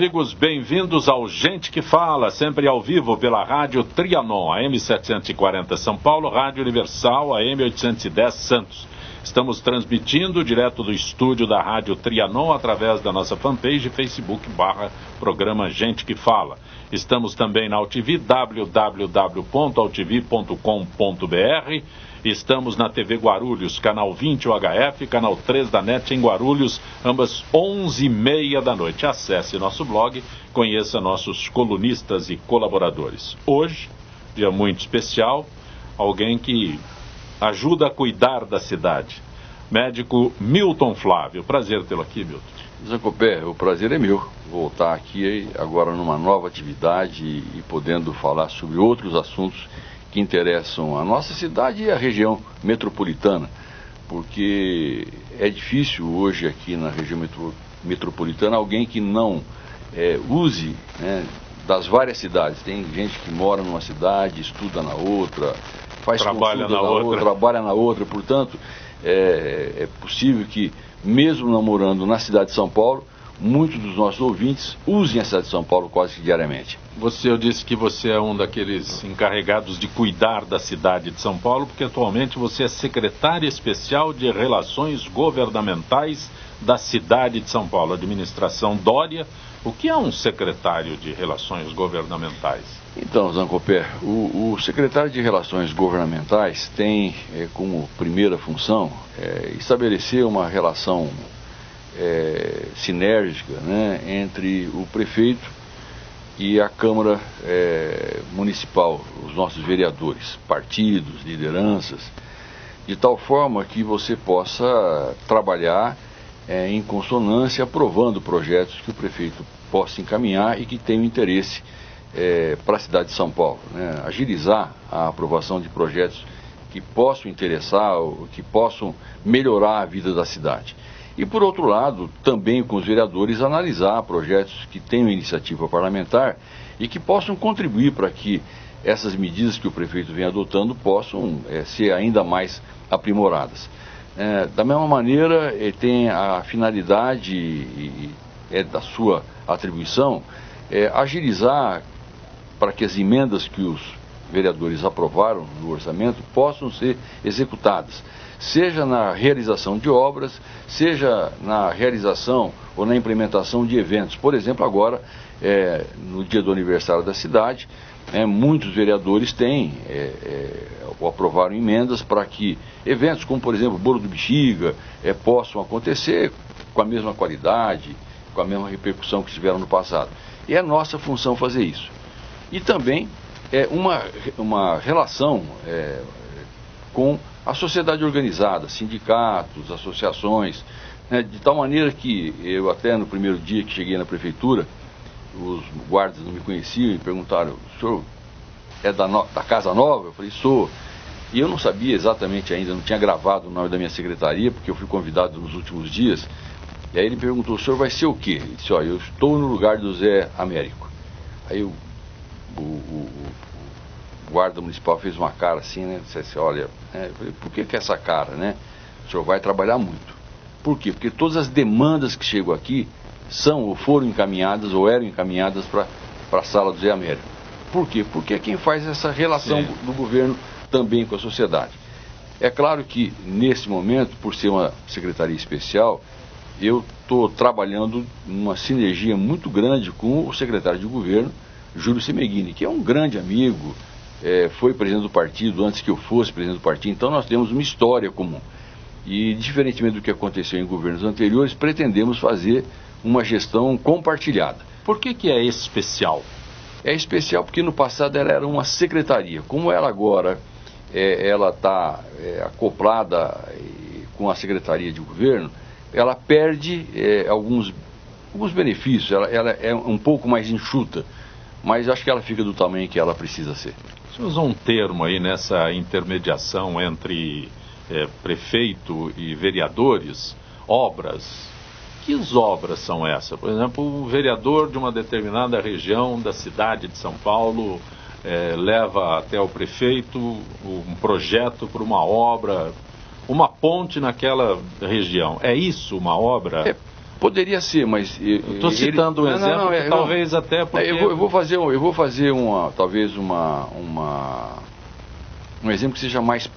amigos, bem-vindos ao Gente que Fala, sempre ao vivo pela Rádio Trianon, AM 740 São Paulo, Rádio Universal, AM 810 Santos. Estamos transmitindo direto do estúdio da Rádio Trianon através da nossa fanpage Facebook/programa Gente que Fala. Estamos também na AltV, www.altv.com.br. Estamos na TV Guarulhos, canal 20 UHF, canal 3 da NET em Guarulhos, ambas 11h30 da noite. Acesse nosso blog, conheça nossos colunistas e colaboradores. Hoje, dia muito especial, alguém que ajuda a cuidar da cidade. Médico Milton Flávio. Prazer tê-lo aqui, Milton. Zancopé, o prazer é meu voltar aqui agora numa nova atividade e podendo falar sobre outros assuntos que interessam a nossa cidade e a região metropolitana, porque é difícil hoje aqui na região metropolitana alguém que não use, né, das várias cidades. Tem gente que mora numa cidade, estuda na outra, faz trabalha consulta na outra, trabalha na outra, portanto, é possível que, mesmo não morando na cidade de São Paulo, muitos dos nossos ouvintes usem a cidade de São Paulo quase que diariamente. Eu disse que você é um daqueles encarregados de cuidar da cidade de São Paulo, porque atualmente você é secretário especial de Relações Governamentais da cidade de São Paulo, administração Dória. O que é um secretário de Relações Governamentais? Então, Zancopé, o secretário de Relações Governamentais tem como primeira função estabelecer uma relação sinérgica, né, entre o prefeito e a Câmara Municipal, os nossos vereadores, partidos, lideranças, de tal forma que você possa trabalhar em consonância, aprovando projetos que o prefeito possa encaminhar e que tenham interesse para a cidade de São Paulo, né? Agilizar a aprovação de projetos que possam interessar, ou que possam melhorar a vida da cidade. E, por outro lado, também com os vereadores, analisar projetos que tenham iniciativa parlamentar e que possam contribuir para que essas medidas que o prefeito vem adotando possam ser ainda mais aprimoradas. Da mesma maneira, tem a finalidade da sua atribuição agilizar para que as emendas que os vereadores aprovaram no orçamento possam ser executadas, seja na realização de obras, seja na realização ou na implementação de eventos. Por exemplo, agora, no dia do aniversário da cidade, muitos vereadores têm ou aprovaram emendas para que eventos como, por exemplo, o Bolo do Bexiga possam acontecer com a mesma qualidade, com a mesma repercussão que tiveram no passado. E é nossa função fazer isso. E também uma relação com a sociedade organizada, sindicatos, associações, né, de tal maneira que eu até no primeiro dia que cheguei na prefeitura, os guardas não me conheciam e perguntaram: o senhor é da Casa Nova? Eu falei: sou. E eu não sabia exatamente ainda, não tinha gravado o nome da minha secretaria, porque eu fui convidado nos últimos dias. E aí ele perguntou: o senhor vai ser o quê? Ele disse: olha, eu estou no lugar do Zé Américo. Aí o guarda municipal fez uma cara assim, né? Disse assim: olha, eu falei: por que essa cara, né? O senhor vai trabalhar muito. Por quê? Porque todas as demandas que chegam aqui são ou foram encaminhadas ou eram encaminhadas para a sala do Zé Américo. Por quê? Porque é quem faz essa relação do governo também com a sociedade. É claro que, nesse momento, por ser uma secretaria especial, eu estou trabalhando numa sinergia muito grande com o secretário de governo, Júlio Semeghini, que é um grande amigo, foi presidente do partido antes que eu fosse presidente do partido, então nós temos uma história comum. E, diferentemente do que aconteceu em governos anteriores, pretendemos fazer uma gestão compartilhada. Por que é especial? É especial porque no passado ela era uma secretaria. Como ela agora ela está acoplada com a secretaria de governo, ela perde alguns benefícios, ela é um pouco mais enxuta, mas acho que ela fica do tamanho que ela precisa ser. Você usou um termo aí nessa intermediação entre prefeito e vereadores, obras. Que obras são essas? Por exemplo, o vereador de uma determinada região da cidade de São Paulo leva até o prefeito um projeto para uma obra, uma ponte naquela região. É isso uma obra? Poderia ser, mas... Estou citando um exemplo, talvez até porque... Eu vou fazer talvez um exemplo que seja mais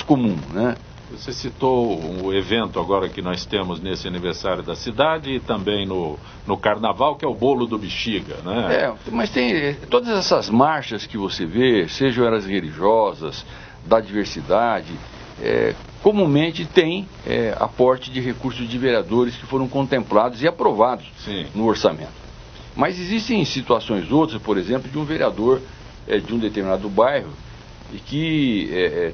comum, né? Você citou o evento agora que nós temos nesse aniversário da cidade e também no Carnaval, que é o bolo do Bexiga, né? Mas tem todas essas marchas que você vê, sejam elas religiosas, da diversidade, comumente tem aporte de recursos de vereadores que foram contemplados e aprovados no orçamento. Mas existem situações outras, por exemplo, de um vereador de um determinado bairro e que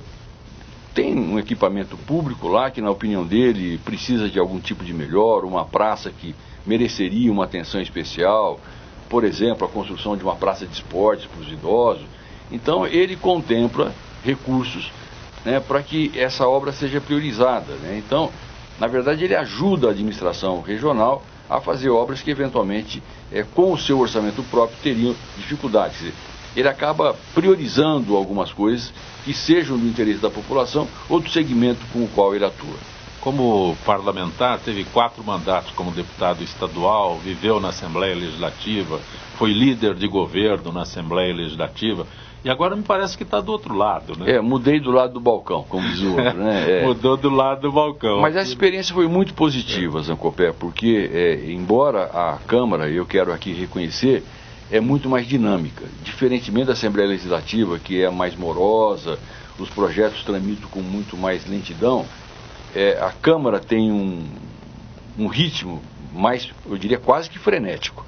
tem um equipamento público lá que, na opinião dele, precisa de algum tipo de melhor, uma praça que mereceria uma atenção especial, por exemplo, a construção de uma praça de esportes para os idosos. Então, ele contempla recursos, né, para que essa obra seja priorizada, né? Então, na verdade, ele ajuda a administração regional a fazer obras que, eventualmente, com o seu orçamento próprio, teriam dificuldades. Quer dizer, ele acaba priorizando algumas coisas que sejam do interesse da população ou do segmento com o qual ele atua. Como parlamentar, teve 4 mandatos como deputado estadual, viveu na Assembleia Legislativa, foi líder de governo na Assembleia Legislativa, e agora me parece que está do outro lado, né? Mudei do lado do balcão, como diz o outro, né? Mudou do lado do balcão. Mas essa experiência foi muito positiva, Zancopé, porque, embora a Câmara, eu quero aqui reconhecer, é muito mais dinâmica, diferentemente da Assembleia Legislativa, que é mais morosa, os projetos tramitam com muito mais lentidão. A Câmara tem um ritmo mais, eu diria, quase que frenético.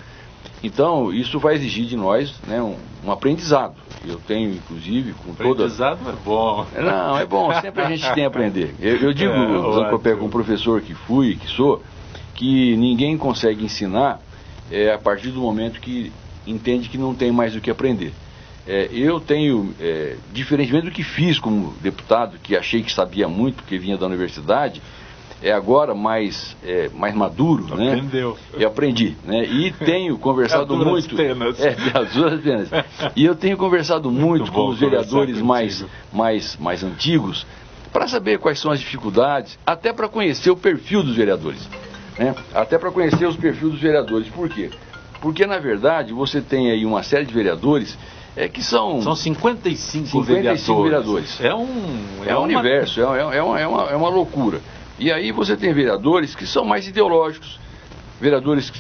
Então, isso vai exigir de nós, né, um aprendizado. Eu tenho, inclusive, com toda... Aprendizado é bom. Não, é bom, sempre a gente tem a aprender. Eu digo, Zancopé, como professor que fui e que sou, que ninguém consegue ensinar a partir do momento que entende que não tem mais o que aprender. Eu tenho, diferentemente do que fiz como deputado, que achei que sabia muito, porque vinha da universidade, agora mais maduro, aprendeu, né? Eu aprendi, né? E tenho conversado muito... As duras penas. E eu tenho conversado muito com os vereadores mais antigos, para saber quais são as dificuldades, até para conhecer o perfil dos vereadores, né? Até para conhecer os perfis dos vereadores. Por quê? Porque, na verdade, você tem aí uma série de vereadores que são... São 55 vereadores. É um universo, é uma loucura. E aí você tem vereadores que são mais ideológicos, vereadores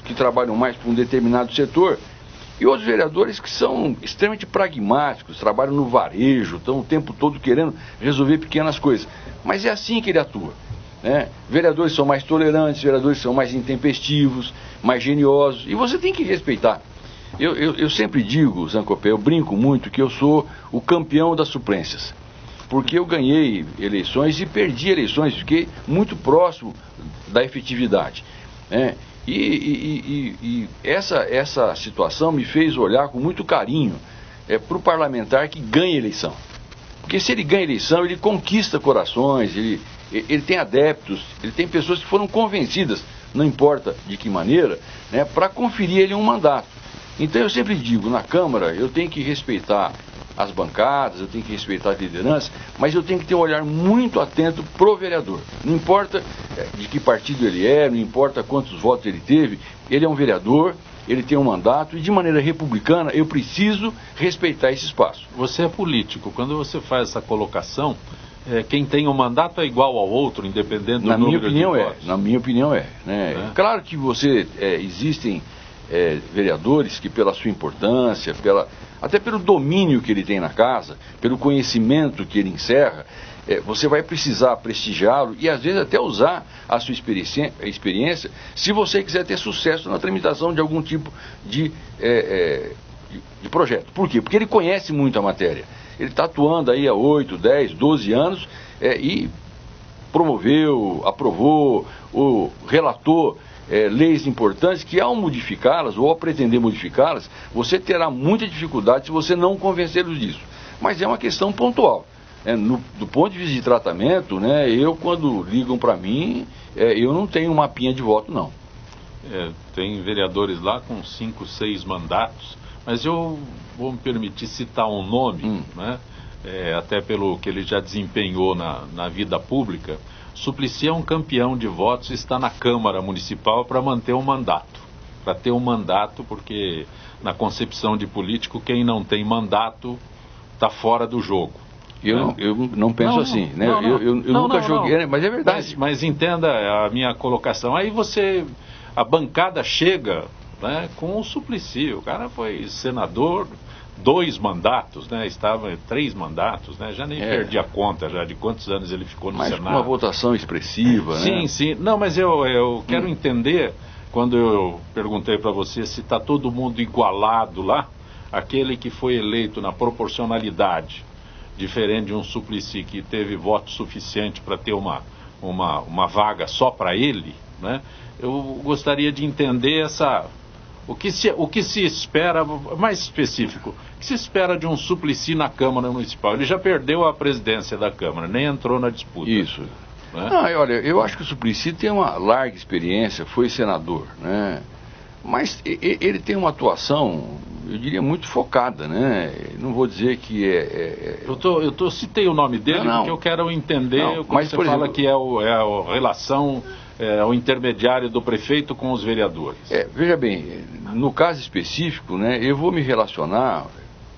que trabalham mais para um determinado setor, e outros vereadores que são extremamente pragmáticos, trabalham no varejo, estão o tempo todo querendo resolver pequenas coisas. Mas é assim que ele atua, né? Vereadores são mais tolerantes, vereadores são mais intempestivos, mais geniosos, e você tem que respeitar. Eu sempre digo, Zancopé, eu brinco muito que eu sou o campeão das suplências, porque eu ganhei eleições e perdi eleições, fiquei muito próximo da efetividade, né? E essa situação me fez olhar com muito carinho para o parlamentar que ganha eleição. Porque se ele ganha eleição, ele conquista corações, ele tem adeptos, ele tem pessoas que foram convencidas, não importa de que maneira, né, para conferir ele um mandato. Então eu sempre digo, na Câmara eu tenho que respeitar as bancadas, eu tenho que respeitar a liderança, mas eu tenho que ter um olhar muito atento pro vereador. Não importa de que partido ele não importa quantos votos ele teve, ele é um vereador, ele tem um mandato e de maneira republicana eu preciso respeitar esse espaço. Você é político, quando você faz essa colocação, quem tem um mandato é igual ao outro, independente do número de votos? Na minha opinião né? Claro que existem vereadores que pela sua importância, até pelo domínio que ele tem na casa, pelo conhecimento que ele encerra, você vai precisar prestigiá-lo e às vezes até usar a sua experiência se você quiser ter sucesso na tramitação de algum tipo de projeto. Por quê? Porque ele conhece muito a matéria. Ele está atuando aí há 8, 10, 12 anos e promoveu, aprovou, ou relatou leis importantes que, ao modificá-las ou ao pretender modificá-las, você terá muita dificuldade se você não convencê-los disso. Mas é uma questão pontual. Do ponto de vista de tratamento, né, quando ligam para mim, eu não tenho um mapinha de voto, não. Tem vereadores lá com 5, 6 mandatos, mas eu vou me permitir citar um nome, né? até pelo que ele já desempenhou na vida pública, Suplicy é um campeão de votos e está na Câmara Municipal para manter um mandato. Para ter um mandato, porque na concepção de político, quem não tem mandato está fora do jogo. Eu não penso assim, né? Eu nunca joguei, mas é verdade. Mas entenda a minha colocação. Aí a bancada chega, né, com o Suplicy. O cara foi senador, 2 mandatos, né? Estava 3 mandatos, né? Já nem perdi a conta já de quantos anos ele ficou no Senado. Mas com uma votação expressiva, sim, né? Sim. Não, mas eu quero entender, quando eu perguntei para você se está todo mundo igualado lá, aquele que foi eleito na proporcionalidade, diferente de um Suplicy que teve voto suficiente para ter uma vaga só para ele, né? Eu gostaria de entender o que se espera, mais específico, o que se espera de um Suplicy na Câmara Municipal? Ele já perdeu a presidência da Câmara, nem entrou na disputa. Isso. Né? Olha, eu acho que o Suplicy tem uma larga experiência, foi senador, né? Mas ele tem uma atuação, eu diria, muito focada, né? Não vou dizer que Eu citei o nome dele porque eu quero entender como você fala que é a relação, o intermediário do prefeito com os vereadores. Veja bem, no caso específico, né, eu vou me relacionar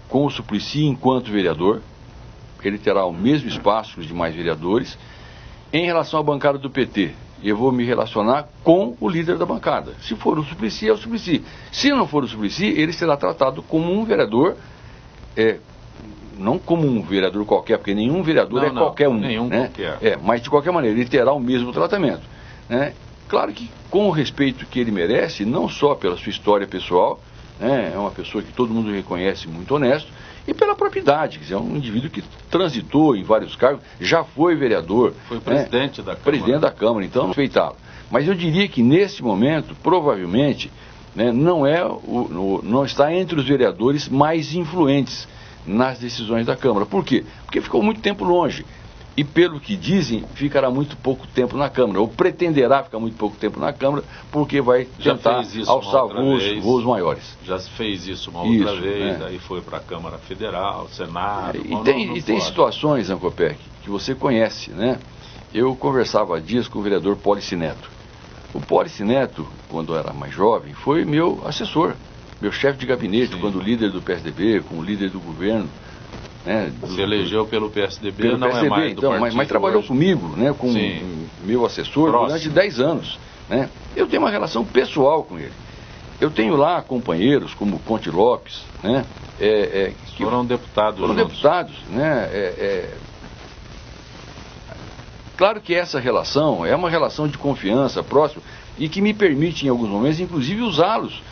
com o Suplicy enquanto vereador, ele terá o mesmo espaço que os demais vereadores. Em relação à bancada do PT, eu vou me relacionar com o líder da bancada. Se for o Suplicy, é o Suplicy. Se não for o Suplicy, ele será tratado como um vereador, não como um vereador qualquer, porque nenhum vereador qualquer um. Nenhum, né? Qualquer. Mas de qualquer maneira, ele terá o mesmo tratamento, né? Claro que com o respeito que ele merece, não só pela sua história pessoal, né? É uma pessoa que todo mundo reconhece muito honesto, e pela propriedade, quer dizer, é um indivíduo que transitou em vários cargos, já foi vereador. Foi presidente da Câmara. Presidente da Câmara, então respeitá-lo. Mas eu diria que nesse momento, provavelmente, né, não está entre os vereadores mais influentes nas decisões da Câmara. Por quê? Porque ficou muito tempo longe. E pelo que dizem, ficará muito pouco tempo na Câmara, ou pretenderá ficar muito pouco tempo na Câmara, porque vai tentar alçar voos maiores. Já se fez isso uma outra vez, aí foi para a Câmara Federal, Senado... E tem situações, Ancopec, que você conhece, né? Eu conversava há dias com o vereador Pólice Neto. O Pólice Neto, quando era mais jovem, foi meu assessor, meu chefe de gabinete, quando líder do PSDB, como líder do governo. Né, se elegeu pelo PSDB, não é mais do partido. Mas trabalhou comigo, né, com meu assessor durante 10 anos. Né? Eu tenho uma relação pessoal com ele. Eu tenho lá companheiros como Conte Lopes, né, que foram deputados. Né, claro que essa relação é uma relação de confiança próxima e que me permite, em alguns momentos, inclusive usá-los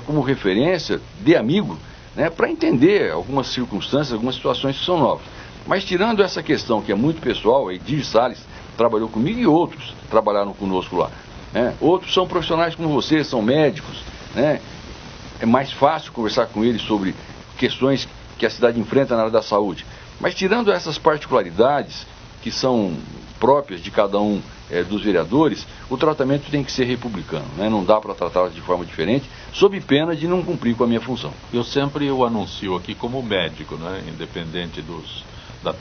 como referência de amigo, né, para entender algumas circunstâncias, algumas situações que são novas. Mas tirando essa questão que é muito pessoal, Edir Salles trabalhou comigo e outros trabalharam conosco lá. Né? Outros são profissionais como você, são médicos. Né? É mais fácil conversar com eles sobre questões que a cidade enfrenta na área da saúde. Mas tirando essas particularidades que são próprias de cada um dos vereadores, o tratamento tem que ser republicano, né? Não dá para tratá-los de forma diferente, sob pena de não cumprir com a minha função. Eu sempre o anuncio aqui como médico, né? Independente da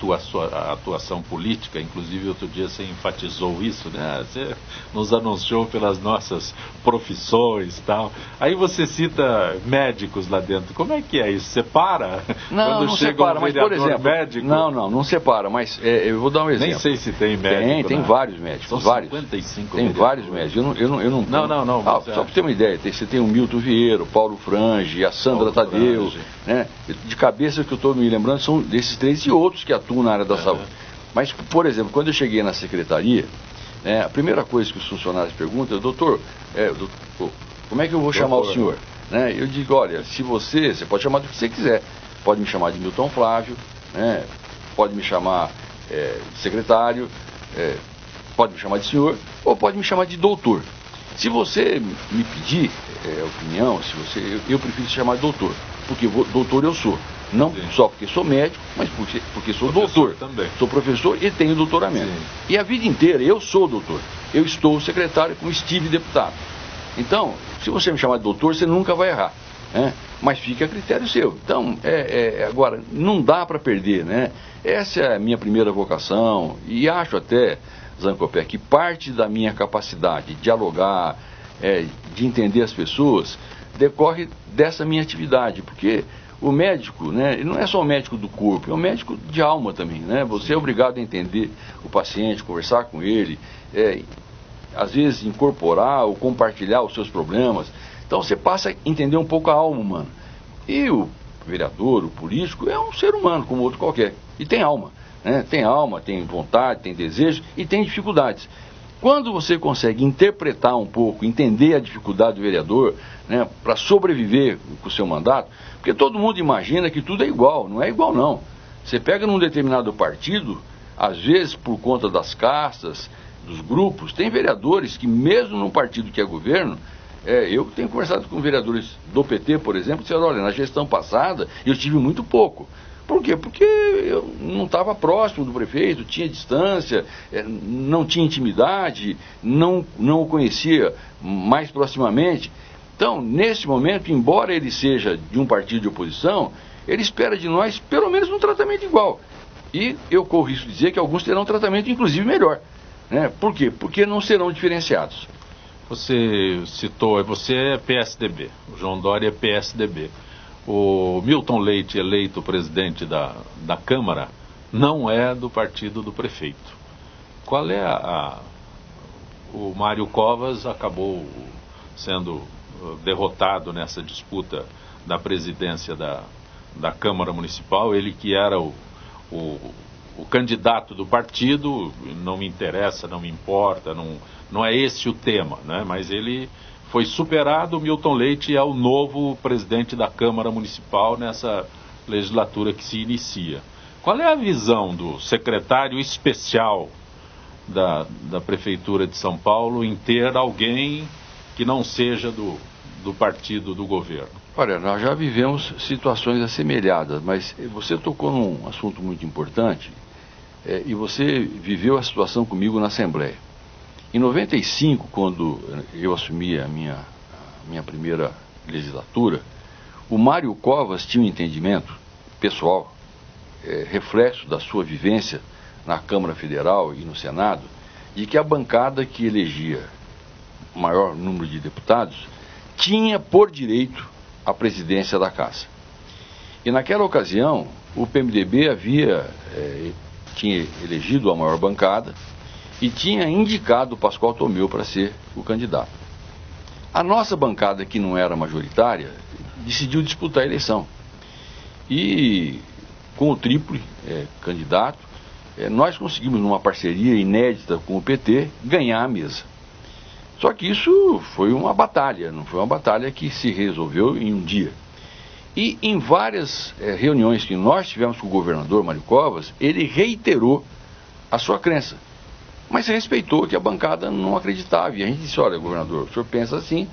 atuação política, inclusive outro dia você enfatizou isso, né? Você nos anunciou pelas nossas profissões e tal. Aí você cita médicos lá dentro. Como é que é isso? Separa? Não separa, mas por exemplo... médico? Não separa, mas eu vou dar um exemplo. Nem sei se tem médico. Tem vários médicos. São vários. 55 Tem vários médicos. Eu não. Não. Só para ter uma ideia, você tem o Milton Vieira, o Paulo Frange, a Sandra Tadeu, né? De cabeça que eu estou me lembrando são desses 3 e outros que atuam na área da saúde. Mas, por exemplo, quando eu cheguei na secretaria, a primeira coisa que os funcionários perguntam é: doutor, como é que eu vou chamar o senhor? Né? Eu digo: olha, você pode chamar do que você quiser. Pode me chamar de Milton Flávio, né? Pode me chamar de secretário, pode me chamar de senhor, ou pode me chamar de doutor. Se você me pedir opinião, eu prefiro se chamar de doutor, porque doutor eu sou. Não só porque sou médico, mas porque sou doutor. Também. Sou professor e tenho doutoramento. E a vida inteira eu sou doutor. Eu estou secretário como estive deputado. Então, se você me chamar de doutor, você nunca vai errar. né? Mas fica a critério seu. Então, agora, não dá para perder, né? Essa é a minha primeira vocação e acho até, Zancopé, que parte da minha capacidade de dialogar, de entender as pessoas, decorre dessa minha atividade, porque o médico, né, ele não é só o médico do corpo, é um médico de alma também, né? Você é obrigado a entender o paciente, conversar com ele, às vezes incorporar ou compartilhar os seus problemas. Então você passa a entender um pouco a alma humana. E o vereador, o político, é um ser humano como outro qualquer, e tem alma, né? Tem alma, tem vontade, tem desejo e tem dificuldades. Quando você consegue interpretar um pouco, entender a dificuldade do vereador, né, para sobreviver com o seu mandato, porque todo mundo imagina que tudo é igual, não é igual não. Você pega num determinado partido, às vezes por conta das castas, dos grupos, tem vereadores que mesmo num partido que é governo, eu tenho conversado com vereadores do PT, por exemplo, disseram, olha, na gestão passada eu tive muito pouco. Por quê? Porque eu não estava próximo do prefeito, tinha distância, não tinha intimidade, não o conhecia mais proximamente. Então, nesse momento, embora ele seja de um partido de oposição, ele espera de nós pelo menos um tratamento igual. E eu corro risco de dizer que alguns terão um tratamento inclusive melhor, né? Por quê? Porque não serão diferenciados. Você citou, você é PSDB, o João Dória é PSDB. O Milton Leite, eleito presidente da Câmara, não é do partido do prefeito. Qual é o Mário Covas acabou sendo derrotado nessa disputa da presidência da Câmara Municipal, ele que era o candidato do partido, não me interessa, não me importa, não é esse o tema, né? Mas ele foi superado, o Milton Leite é o novo presidente da Câmara Municipal nessa legislatura que se inicia. Qual é a visão do secretário especial da Prefeitura de São Paulo em ter alguém que não seja do partido do governo? Olha, nós já vivemos situações assemelhadas, mas você tocou num assunto muito importante e você viveu a situação comigo na Assembleia. Em 95, quando eu assumi a minha primeira legislatura, o Mário Covas tinha um entendimento pessoal, reflexo da sua vivência na Câmara Federal e no Senado, de que a bancada que elegia o maior número de deputados tinha por direito a presidência da Casa. E naquela ocasião, o PMDB tinha elegido a maior bancada e tinha indicado o Pascoal Tomeu para ser o candidato. A nossa bancada, que não era majoritária, decidiu disputar a eleição. E com o tríplice candidato, nós conseguimos, numa parceria inédita com o PT, ganhar a mesa. Só que isso foi uma batalha, não foi uma batalha que se resolveu em um dia. E em várias reuniões que nós tivemos com o governador Mário Covas, ele reiterou a sua crença. Mas respeitou que a bancada não acreditava. E a gente disse, olha, governador, o senhor pensa assim,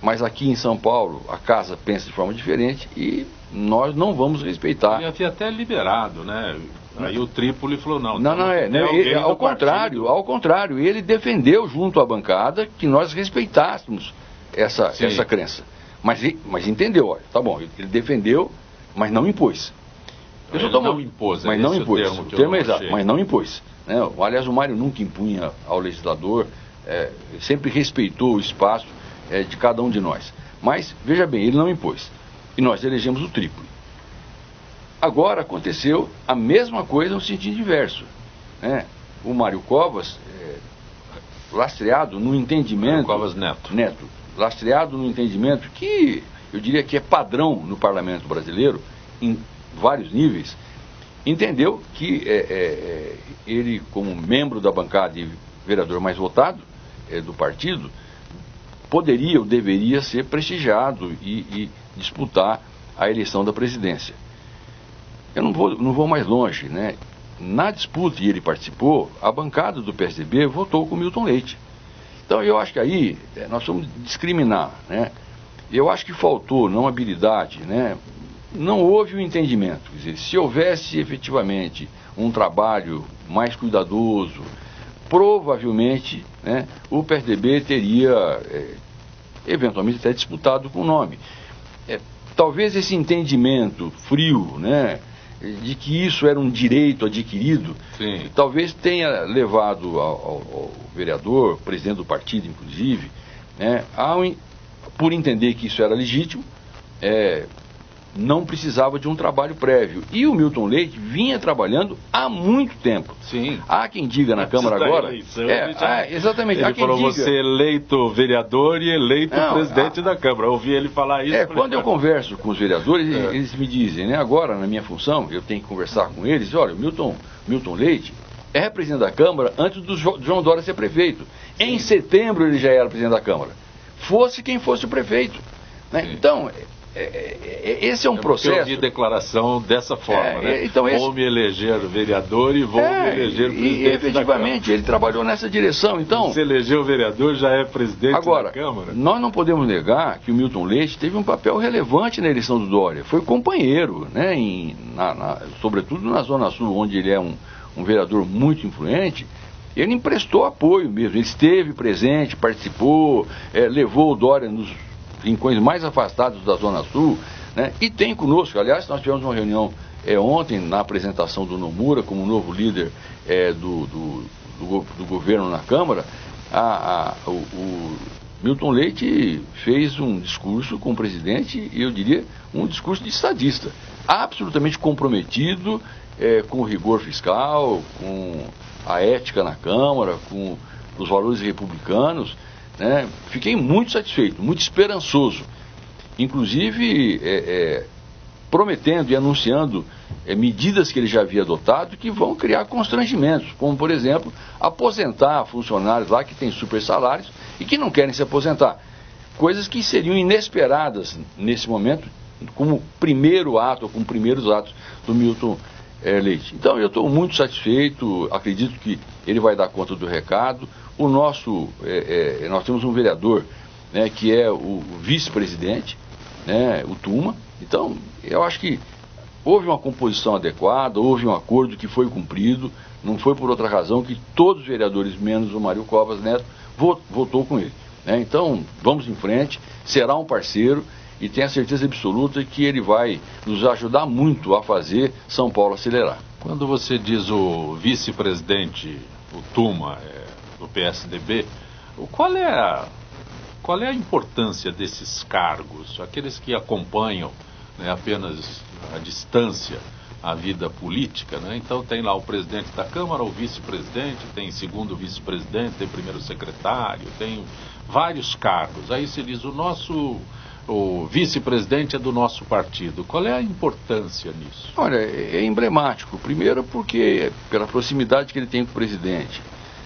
mas aqui em São Paulo a Casa pensa de forma diferente e nós não vamos respeitar. Ele havia até liberado, né? Aí o Trípoli falou, não. Ao contrário, ele defendeu junto à bancada que nós respeitássemos essa crença. Mas entendeu, olha, tá bom, ele defendeu, mas não impôs. Não impôs, mas não impôs. O termo é exato, mas não impôs. Né? Aliás, o Mário nunca impunha ao legislador, sempre respeitou o espaço de cada um de nós. Mas, veja bem, ele não impôs. E nós elegemos o Trípoli. Agora aconteceu a mesma coisa no sentido inverso. Né? O Mário Covas, lastreado no entendimento... Covas Neto. Lastreado no entendimento que eu diria que é padrão no parlamento brasileiro, em vários níveis, entendeu que ele, como membro da bancada e vereador mais votado do partido, poderia ou deveria ser prestigiado e disputar a eleição da presidência. Eu não vou mais longe, né? Na disputa, e ele participou, a bancada do PSDB votou com Milton Leite. Então eu acho que aí nós vamos discriminar, né? Eu acho que faltou não habilidade, né? Não houve o entendimento. Quer dizer, se houvesse efetivamente um trabalho mais cuidadoso, provavelmente, né, o PSDB teria eventualmente até disputado com o nome. talvez esse entendimento frio, né, de que isso era um direito adquirido, sim, talvez tenha levado ao vereador, presidente do partido inclusive, né, por entender que isso era legítimo, não precisava de um trabalho prévio. E o Milton Leite vinha trabalhando há muito tempo. Sim. Há quem diga na Câmara agora... exatamente. Ele falou, você eleito vereador e eleito presidente da Câmara. Eu ouvi ele falar isso. Quando eu converso com os vereadores, eles me dizem, né, agora, na minha função, eu tenho que conversar com eles, olha, o Milton Leite é representante da Câmara antes do João Dória ser prefeito. Sim. Em setembro ele já era presidente da Câmara. Fosse quem fosse o prefeito. Né? Então... esse é um processo. Eu vi declaração dessa forma, né? Então vou me eleger vereador e vou me eleger presidente. E efetivamente ele trabalhou nessa direção. Então, se elegeu vereador, já é presidente da Câmara. Nós não podemos negar que o Milton Leite teve um papel relevante na eleição do Dória. Foi companheiro, né? Sobretudo na Zona Sul, onde ele é um vereador muito influente. Ele emprestou apoio mesmo. Ele esteve presente, participou, levou o Dória nos rincões mais afastados da Zona Sul, né? E tem conosco, aliás, nós tivemos uma reunião ontem na apresentação do Nomura como novo líder do governo na Câmara. O Milton Leite fez um discurso com o presidente, e eu diria um discurso de estadista, absolutamente comprometido com o rigor fiscal, com a ética na Câmara, com os valores republicanos. Né? Fiquei muito satisfeito, muito esperançoso, inclusive prometendo e anunciando medidas que ele já havia adotado que vão criar constrangimentos, como, por exemplo, aposentar funcionários lá que têm super salários e que não querem se aposentar. Coisas que seriam inesperadas nesse momento, como primeiro ato, ou como primeiros atos do Milton Leite. Então eu estou muito satisfeito, acredito que ele vai dar conta do recado. Nós temos um vereador, né, que é o vice-presidente, né, o Tuma. Então eu acho que houve uma composição adequada, houve um acordo que foi cumprido, não foi por outra razão que todos os vereadores, menos o Mário Covas Neto, votou com ele. Né? Então vamos em frente, será um parceiro, e tenho a certeza absoluta que ele vai nos ajudar muito a fazer São Paulo acelerar. Quando você diz o vice-presidente, o Tuma, do PSDB, qual é a importância desses cargos? Aqueles que acompanham, né, apenas à distância a vida política, né? Então tem lá o presidente da Câmara, o vice-presidente, tem segundo vice-presidente, tem primeiro secretário, tem vários cargos. Aí se diz, o vice-presidente é do nosso partido. Qual é a importância nisso? Olha, é emblemático. Primeiro porque pela proximidade que ele tem com o presidente.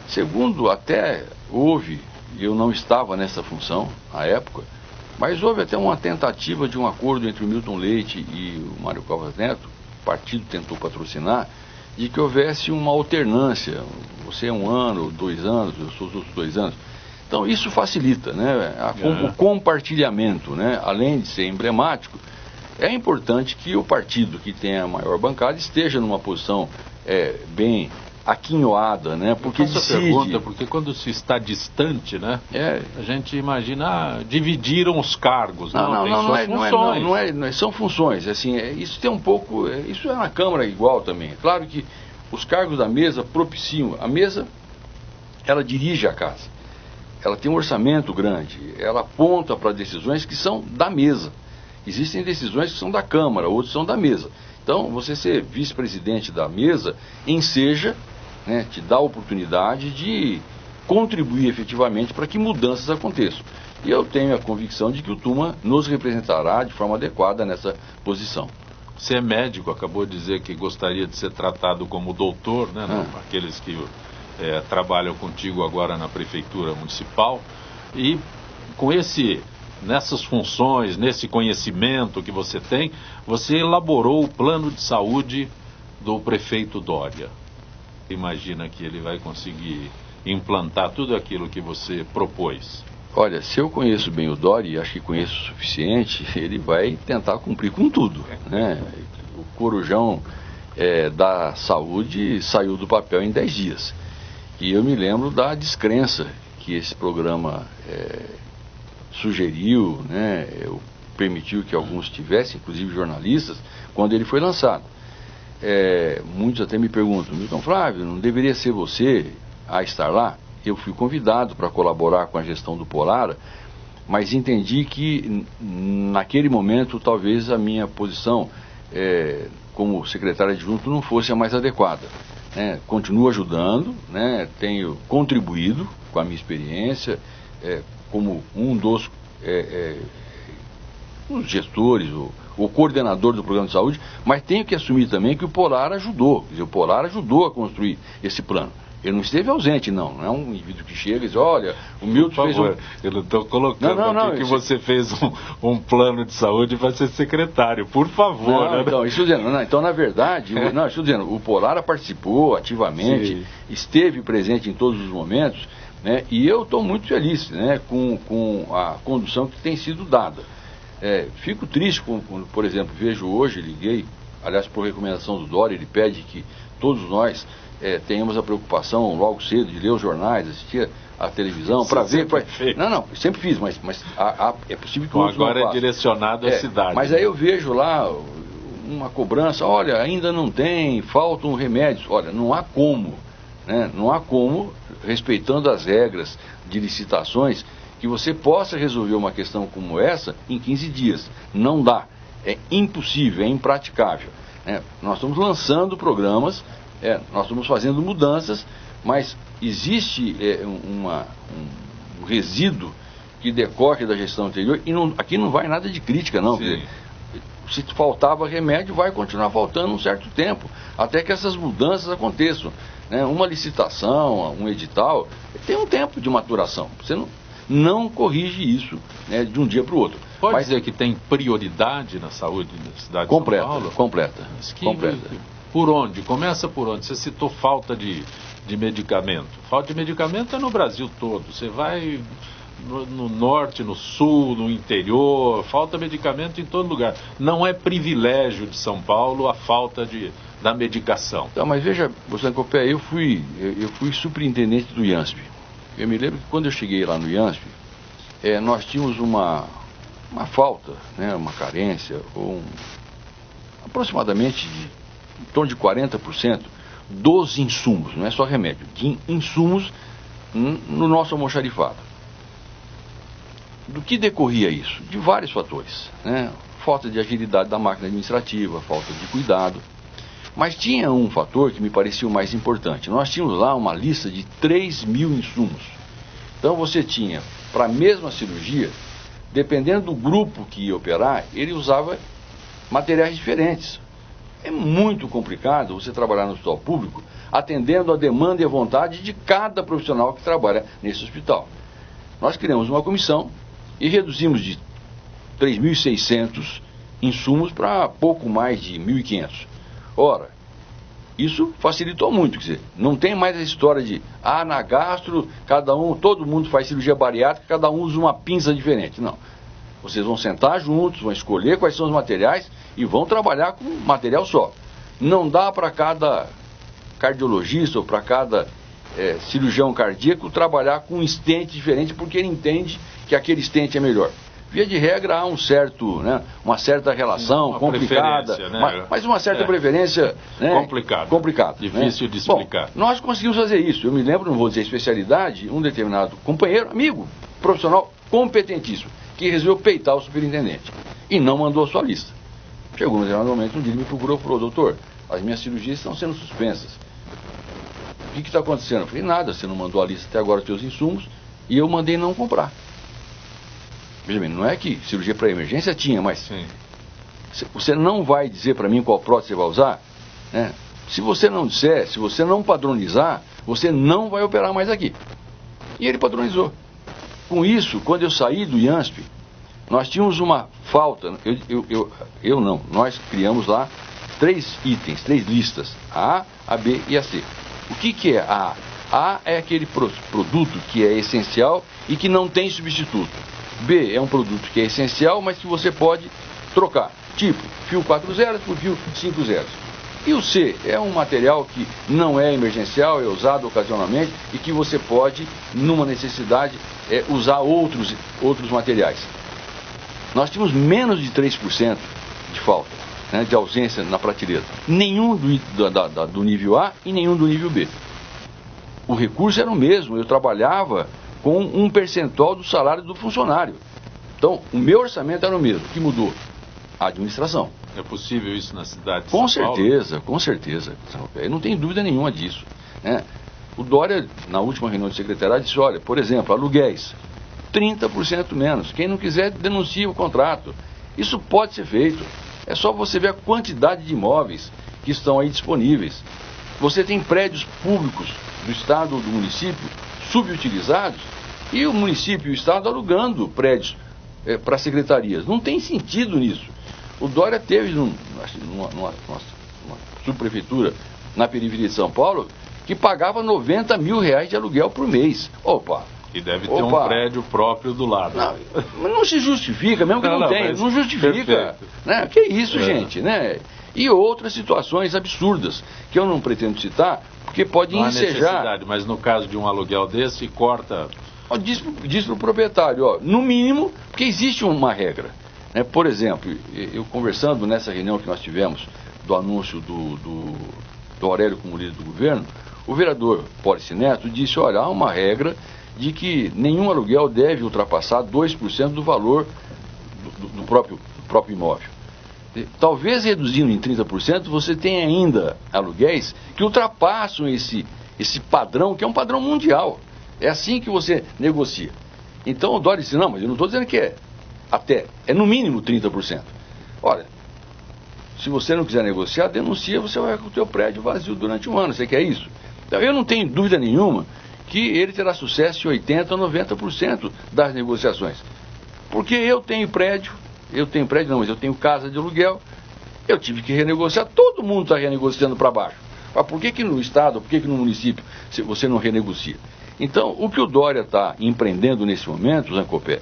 Segundo, até houve, eu não estava nessa função à época, mas houve até uma tentativa de um acordo entre o Milton Leite e o Mário Covas Neto, o partido tentou patrocinar, de que houvesse uma alternância. Você é 1 ano, 2 anos, eu sou os outros 2 anos. Então isso facilita, né, o compartilhamento, né, além de ser emblemático. É importante que o partido que tem a maior bancada esteja numa posição bem aquinhoada, né, porque essa pergunta, porque quando se está distante, né, a gente imagina, dividiram os cargos, são funções, assim, isso tem um pouco, isso é na Câmara igual também. É claro que os cargos da mesa propiciam, a mesa, ela dirige a casa. Ela tem um orçamento grande, ela aponta para decisões que são da mesa. Existem decisões que são da Câmara, outras são da mesa. Então, você ser vice-presidente da mesa enseja, né, te dá a oportunidade de contribuir efetivamente para que mudanças aconteçam. E eu tenho a convicção de que o Tuma nos representará de forma adequada nessa posição. Você é médico, acabou de dizer que gostaria de ser tratado como doutor, né? Aqueles que trabalham contigo agora na Prefeitura Municipal, e com nessas funções, nesse conhecimento que você tem, você elaborou o plano de saúde do prefeito Dória. Imagina que ele vai conseguir implantar tudo aquilo que você propôs? Olha, se eu conheço bem o Dória, e acho que conheço o suficiente, ele vai tentar cumprir com tudo, né? O corujão da saúde saiu do papel em 10 dias. E eu me lembro da descrença que esse programa sugeriu, né? permitiu que alguns tivessem, inclusive jornalistas, quando ele foi lançado. Muitos até me perguntam, Milton Flávio, não deveria ser você a estar lá? Eu fui convidado para colaborar com a gestão do Polara, mas entendi que naquele momento talvez a minha posição como secretário adjunto não fosse a mais adequada. Continuo ajudando, tenho contribuído com a minha experiência como um dos os gestores, o coordenador do programa de saúde, mas tenho que assumir também que o Polara ajudou, quer dizer, o Polara ajudou a construir esse plano. Ele não esteve ausente, não é um indivíduo que chega e diz, olha, o Milton fez Eu não estou colocando aqui que você fez um plano de saúde para ser secretário, por favor. Não, então, estou dizendo, então, na verdade, estou dizendo, o Polara participou ativamente, sim, esteve presente em todos os momentos, e eu estou muito feliz com a condução que tem sido dada. Fico triste quando, por exemplo, vejo hoje, liguei, aliás, por recomendação do Dória, ele pede que todos nós tenhamos a preocupação logo cedo de ler os jornais, assistir a televisão, para ver... Não, sempre fiz, mas é possível que outros agora não façam. É direcionado à cidade. Mas aí eu vejo lá uma cobrança, olha, ainda não tem, faltam remédios. Olha, não há como, não há como, respeitando as regras de licitações, que você possa resolver uma questão como essa em 15 dias. Não dá. É impossível, é impraticável. Nós estamos lançando programas, nós estamos fazendo mudanças, mas existe um resíduo que decorre da gestão anterior, e aqui não vai nada de crítica, não. Quer dizer, se faltava remédio, vai continuar faltando um certo tempo, até que essas mudanças aconteçam. Uma licitação, um edital, tem um tempo de maturação. Você não corrige isso de um dia para o outro. Pode dizer que tem prioridade na saúde da cidade de São Paulo? Completa. Por onde? Começa por onde? Você citou falta de medicamento. Falta de medicamento é no Brasil todo. Você vai no norte, no sul, no interior, falta medicamento em todo lugar. Não é privilégio de São Paulo a falta da medicação. Então, mas veja, Bolsonaro Copé, eu fui superintendente do IANSP. Eu me lembro que quando eu cheguei lá no IANSP, nós tínhamos uma falta, uma carência, aproximadamente em torno de 40% dos insumos, não é só remédio, de insumos no nosso almoxarifado. Do que decorria isso? De vários fatores, falta de agilidade da máquina administrativa, falta de cuidado. Mas tinha um fator que me parecia o mais importante. Nós tínhamos lá uma lista de 3.000 insumos. Então você tinha, para a mesma cirurgia, dependendo do grupo que ia operar, ele usava materiais diferentes. É muito complicado você trabalhar no hospital público atendendo a demanda e a vontade de cada profissional que trabalha nesse hospital. Nós criamos uma comissão e reduzimos de 3.600 insumos para pouco mais de 1.500. Ora, isso facilitou muito, quer dizer, não tem mais a história de, na gastro, todo mundo faz cirurgia bariátrica, cada um usa uma pinça diferente. Não. Vocês vão sentar juntos, vão escolher quais são os materiais e vão trabalhar com um material só. Não dá para cada cardiologista ou para cada cirurgião cardíaco trabalhar com um stent diferente porque ele entende que aquele stent é melhor. Via de regra há uma certa relação uma complicada, mas uma certa preferência complicada. Difícil de explicar. Bom, nós conseguimos fazer isso. Eu me lembro, não vou dizer especialidade, um determinado companheiro, amigo, profissional competentíssimo, que resolveu peitar o superintendente e não mandou a sua lista. Chegou no determinado momento, um dia ele me procurou e falou, doutor, as minhas cirurgias estão sendo suspensas. O que está acontecendo? Eu falei, nada, você não mandou a lista até agora dos seus insumos e eu mandei não comprar. Veja bem, não é que cirurgia para emergência tinha, mas sim, você não vai dizer para mim qual prótese você vai usar? Se você não disser, se você não padronizar, você não vai operar mais aqui. E ele padronizou. Com isso, quando eu saí do IANSP, nós tínhamos uma falta, nós criamos lá 3 itens, 3 listas, a B e a C. O que é a A? A é aquele produto que é essencial e que não tem substituto. B é um produto que é essencial, mas que você pode trocar, tipo fio 4 zeros por fio 5 zeros. E o C é um material que não é emergencial, é usado ocasionalmente e que você pode, numa necessidade, usar outros materiais. nós tínhamos menos de 3% de falta, né, de ausência na prateleira. Nenhum do nível A e nenhum do nível B. O recurso era o mesmo, eu trabalhava com um percentual do salário do funcionário. Então, o meu orçamento era o mesmo. O que mudou? A administração. É possível isso na cidade de Com São Paulo? certeza, com certeza. Não tem dúvida nenhuma disso, né? O Dória, na última reunião de secretariado, disse, olha, por exemplo, aluguéis, 30% menos. Quem não quiser, denuncia o contrato. Isso pode ser feito. É só você ver a quantidade de imóveis que estão aí disponíveis. Você tem prédios públicos do Estado ou do município subutilizados e o município e o Estado alugando prédios para secretarias. Não tem sentido nisso. O Dória teve numa subprefeitura na periferia de São Paulo que pagava R$90 mil de aluguel por mês. Opa! E deve ter um prédio próprio do lado. Não, mas não se justifica, mesmo que não tenha. Não justifica. Né? Que isso, gente, né? E outras situações absurdas, que eu não pretendo citar, porque pode ensejar... Não há necessidade, mas no caso de um aluguel desse, corta... Diz para o proprietário, ó, no mínimo, porque existe uma regra. Né? Por exemplo, eu conversando nessa reunião que nós tivemos, do anúncio do Aurélio como líder do governo, o vereador Pólice Neto disse, olha, há uma regra de que nenhum aluguel deve ultrapassar 2% do valor do próprio imóvel. Talvez reduzindo em 30%, você tenha ainda aluguéis que ultrapassam esse padrão, que é um padrão mundial. É assim que você negocia. Então o Dória disse, não, mas eu não estou dizendo que é no mínimo 30%. Olha, se você não quiser negociar, denuncia, você vai com o teu prédio vazio durante um ano. Você quer isso? Então eu não tenho dúvida nenhuma que ele terá sucesso em 80% ou 90% das negociações. Porque eu tenho casa de aluguel, eu tive que renegociar, todo mundo está renegociando para baixo. Mas por que no Estado, por que no município você não renegocia? Então, o que o Dória está empreendendo nesse momento, Zancopé,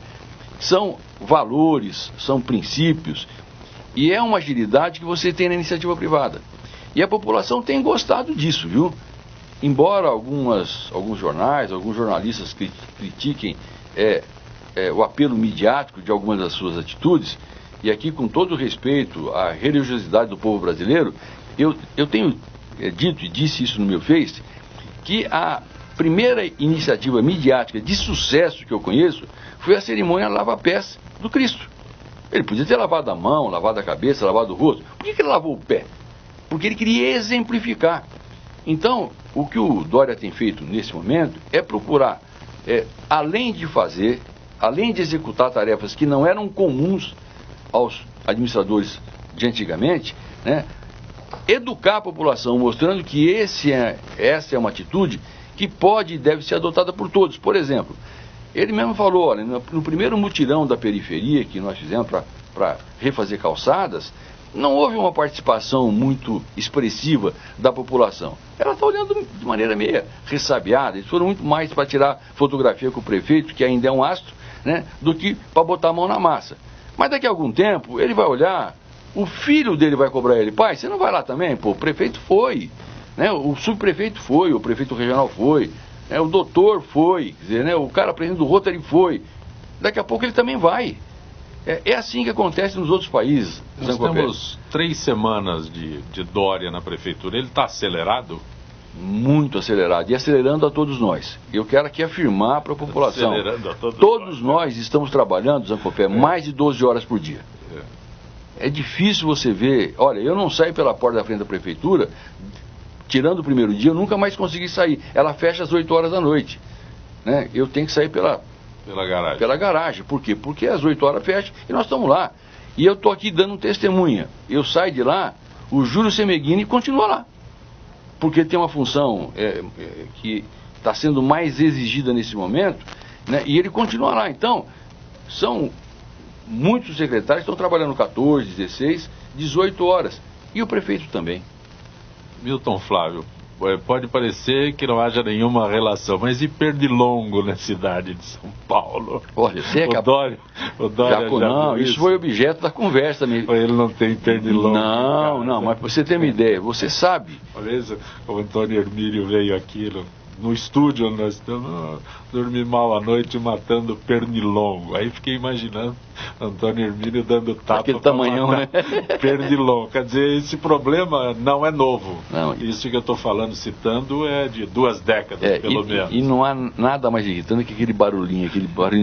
são valores, são princípios, e é uma agilidade que você tem na iniciativa privada. E a população tem gostado disso, viu? Embora alguns jornais, alguns jornalistas critiquem o apelo midiático de algumas das suas atitudes, e aqui com todo respeito à religiosidade do povo brasileiro, eu tenho dito e disse isso no meu Face, que a primeira iniciativa midiática de sucesso que eu conheço foi a cerimônia lava-pés do Cristo. Ele podia ter lavado a mão, lavado a cabeça, lavado o rosto. Por que ele lavou o pé? Porque ele queria exemplificar. Então, o que o Dória tem feito nesse momento é procurar, além de executar tarefas que não eram comuns aos administradores de antigamente, né, educar a população, mostrando que essa é uma atitude que pode e deve ser adotada por todos. Por exemplo, ele mesmo falou, olha, no primeiro mutirão da periferia que nós fizemos para refazer calçadas, não houve uma participação muito expressiva da população. Ela está olhando de maneira meio ressabiada, eles foram muito mais para tirar fotografia com o prefeito, que ainda é um astro, né, do que para botar a mão na massa. Mas daqui a algum tempo, ele vai olhar, o filho dele vai cobrar ele, pai, você não vai lá também? Pô, o prefeito foi, né, o subprefeito foi, o prefeito regional foi, né, o doutor foi, quer dizer, né, o cara presidente do Rotary foi. Daqui a pouco ele também vai. É assim que acontece nos outros países. Nós temos 3 semanas de Dória na prefeitura. Ele está acelerado? Muito acelerado. E acelerando a todos nós. Eu quero aqui afirmar para a população. Todos nós estamos trabalhando, Zancopé, mais de 12 horas por dia. É difícil você ver. Olha, eu não saio pela porta da frente da prefeitura, tirando o primeiro dia, eu nunca mais consegui sair. Ela fecha às 8 horas da noite. Né? Eu tenho que sair pela garagem. Por quê? Porque às 8 horas fecha e nós estamos lá. E eu estou aqui dando testemunha. Eu saio de lá, o Júlio Semeghini continua lá. Porque tem uma função que está sendo mais exigida nesse momento, né? E ele continua lá. Então, são muitos secretários que estão trabalhando 14, 16, 18 horas. E o prefeito também. Milton Flávio, pode parecer que não haja nenhuma relação, mas e Pernilongo na cidade de São Paulo? Olha, você é capaz... O Dória não, isso foi objeto da conversa mesmo. Ele não tem Pernilongo. Não, mas pra você ter uma ideia, você sabe. Uma vez o Antônio Hermílio veio aqui no estúdio onde nós estamos, dormi mal à noite matando pernilongo. Aí fiquei imaginando Antônio Hermínio dando tapa aquele tamanhão, né? Pernilongo. Quer dizer, esse problema não é novo. Não. Isso que eu estou falando, citando, é de 2 décadas, pelo menos. E não há nada mais irritante que aquele barulhinho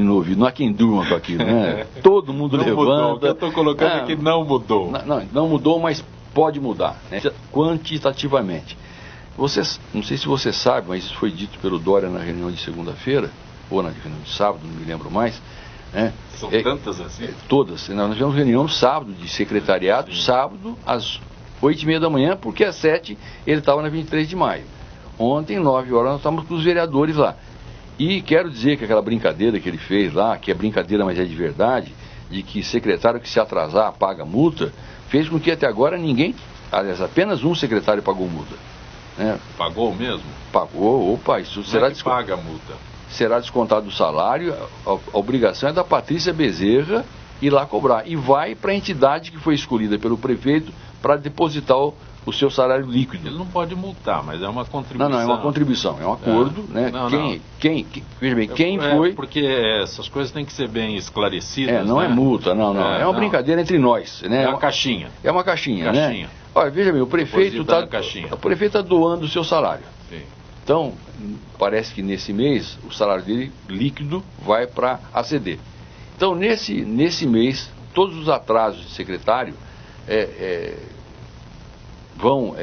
no ouvido. Não há quem durma com aquilo, né? Todo mundo não levanta. Mudou. O que eu estou colocando é que não mudou. Não mudou, mas pode mudar, né? Quantitativamente. Não sei se você sabe, mas isso foi dito pelo Dória na reunião de segunda-feira, ou na reunião de sábado, não me lembro mais. Né? São tantas assim? Todas. Nós tivemos reunião no sábado de secretariado, sábado às 8h30 da manhã, porque às 7 ele estava na 23 de maio. Ontem, 9 horas, nós estávamos com os vereadores lá. E quero dizer que aquela brincadeira que ele fez lá, que é brincadeira, mas é de verdade, de que secretário que se atrasar paga multa, fez com que até agora ninguém, aliás, apenas um secretário pagou multa. Pagou mesmo? Pagou, opa, isso será descontado. Paga a multa? Será descontado do salário, a obrigação é da Patrícia Bezerra ir lá cobrar. E vai para a entidade que foi escolhida pelo prefeito para depositar o seu salário líquido. Ele não pode multar, mas é uma contribuição. Não, é uma contribuição, é um acordo, né? Veja bem, quem foi... Porque essas coisas têm que ser bem esclarecidas. Não é multa, não. É uma brincadeira entre nós, né? É uma caixinha. É uma caixinha, né? Olha, veja bem, o prefeito está doando o seu salário. Sim. Então, parece que nesse mês o salário dele líquido vai para a CD. Então, nesse mês, todos os atrasos de secretário vão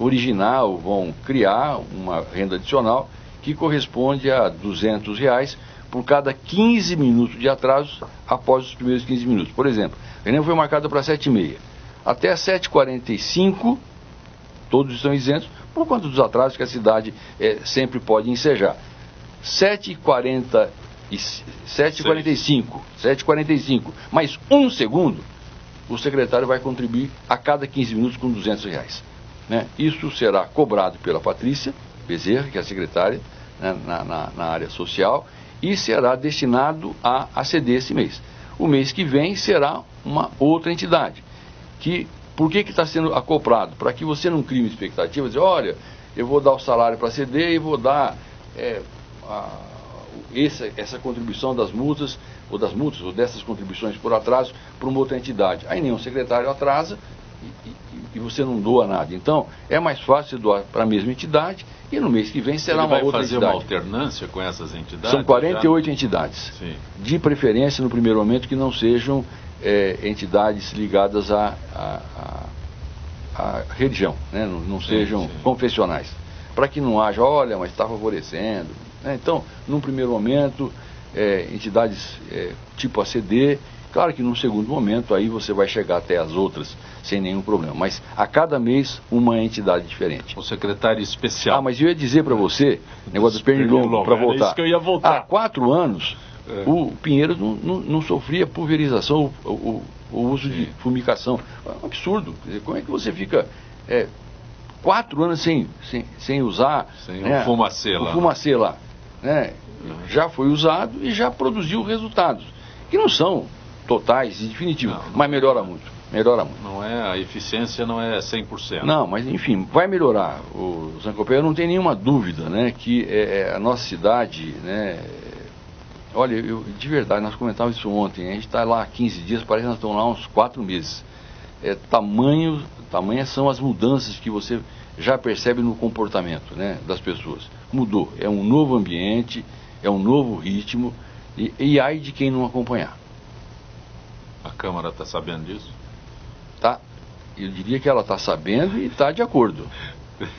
originar ou vão criar uma renda adicional que corresponde a R$200 por cada 15 minutos de atraso após os primeiros 15 minutos. Por exemplo, a reunião foi marcada para 7h30. Até 7h45, todos estão isentos, por conta dos atrasos que a cidade sempre pode ensejar. 7h45, mais 1 segundo, o secretário vai contribuir a cada 15 minutos com R$200. Né? Isso será cobrado pela Patrícia Bezerra, que é a secretária, né, na área social, e será destinado a ACD esse mês. O mês que vem será uma outra entidade. Por que está sendo acoplado? Para que você não crie uma expectativa, dizer, olha, eu vou dar o salário para a CD e vou dar essa contribuição das multas, ou dessas contribuições por atraso, para uma outra entidade. Aí nenhum secretário atrasa e você não doa nada. Então, é mais fácil doar para a mesma entidade e no mês que vem será uma outra entidade. Ele vai fazer uma alternância com essas entidades? São 48 entidades. Sim. De preferência, no primeiro momento, que não sejam entidades ligadas à religião, né? Não sejam confessionais, para que não haja, olha, mas está favorecendo, né? Então, num primeiro momento, entidades tipo ACD, claro que num segundo momento aí você vai chegar até as outras sem nenhum problema, mas a cada mês uma entidade diferente. O secretário especial. Mas eu ia dizer para você, negócio do pernilongo, para voltar. Isso que eu ia voltar. Há 4 anos, o Pinheiros não sofria pulverização, o uso de fumigação. É um absurdo. Quer dizer, como é que você fica 4 anos sem usar... Sem o fumacê lá. O fumacê lá. Né? Já foi usado e já produziu resultados, que não são totais e definitivos, mas melhora muito. A eficiência não é 100%. Não, mas enfim, vai melhorar. O Zancopeia não tem nenhuma dúvida, né, que a nossa cidade, né, olha, de verdade, nós comentávamos isso ontem, a gente está lá há 15 dias, parece que nós estamos lá há uns 4 meses. Tamanhas são as mudanças que você já percebe no comportamento, né, das pessoas. Mudou, é um novo ambiente, é um novo ritmo, e ai de quem não acompanhar. A Câmara está sabendo disso? Tá. Eu diria que ela está sabendo e está de acordo.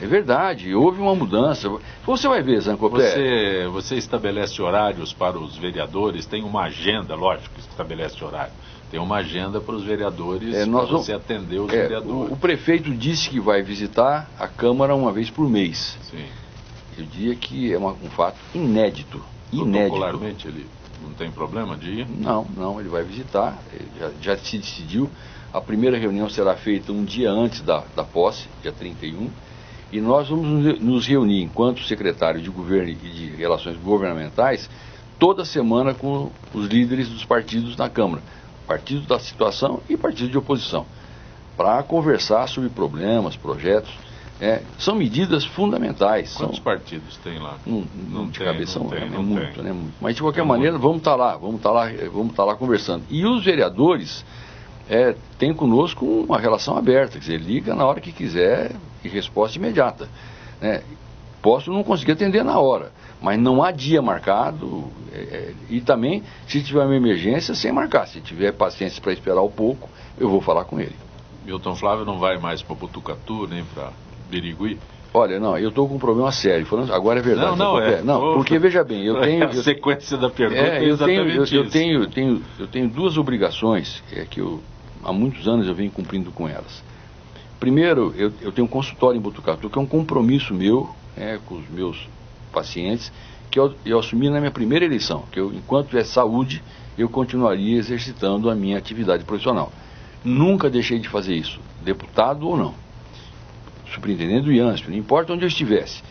É verdade, houve uma mudança. Você vai ver, Zancopé. Você estabelece horários para os vereadores, tem uma agenda, lógico que estabelece horário. Tem uma agenda para os vereadores, para você atender os vereadores. O prefeito disse que vai visitar a Câmara uma vez por mês. Sim. Eu diria que é um fato inédito. Protocolarmente ele não tem problema de ir? Não, ele vai visitar, já se decidiu. A primeira reunião será feita um dia antes da posse, dia 31, e nós vamos nos reunir, enquanto secretário de Governo e de Relações Governamentais, toda semana com os líderes dos partidos na Câmara, partidos da situação e partidos de oposição, para conversar sobre problemas, projetos. São medidas fundamentais. Quantos partidos tem lá? Não de cabeça não tem. Muito, né? Mas de qualquer maneira, vamos estar lá conversando. E os vereadores têm conosco uma relação aberta, quer dizer, liga na hora que quiser e resposta imediata, né? Posso não conseguir atender na hora, mas não há dia marcado, e também, se tiver uma emergência, sem marcar. Se tiver paciência para esperar um pouco, eu vou falar com ele. Milton Flávio não vai mais para Botucatu, nem para Birigui? Olha, não, eu estou com um problema sério. Agora é verdade. Porque, veja bem, eu tenho... A sequência da pergunta é exatamente isso. Eu tenho duas obrigações que há muitos anos eu venho cumprindo com elas. Primeiro, eu tenho um consultório em Botucatu, que é um compromisso meu com os meus pacientes, que eu assumi na minha primeira eleição, que enquanto tiver saúde, eu continuaria exercitando a minha atividade profissional. Nunca deixei de fazer isso, deputado ou não. Superintendente do IANSP, não importa onde eu estivesse.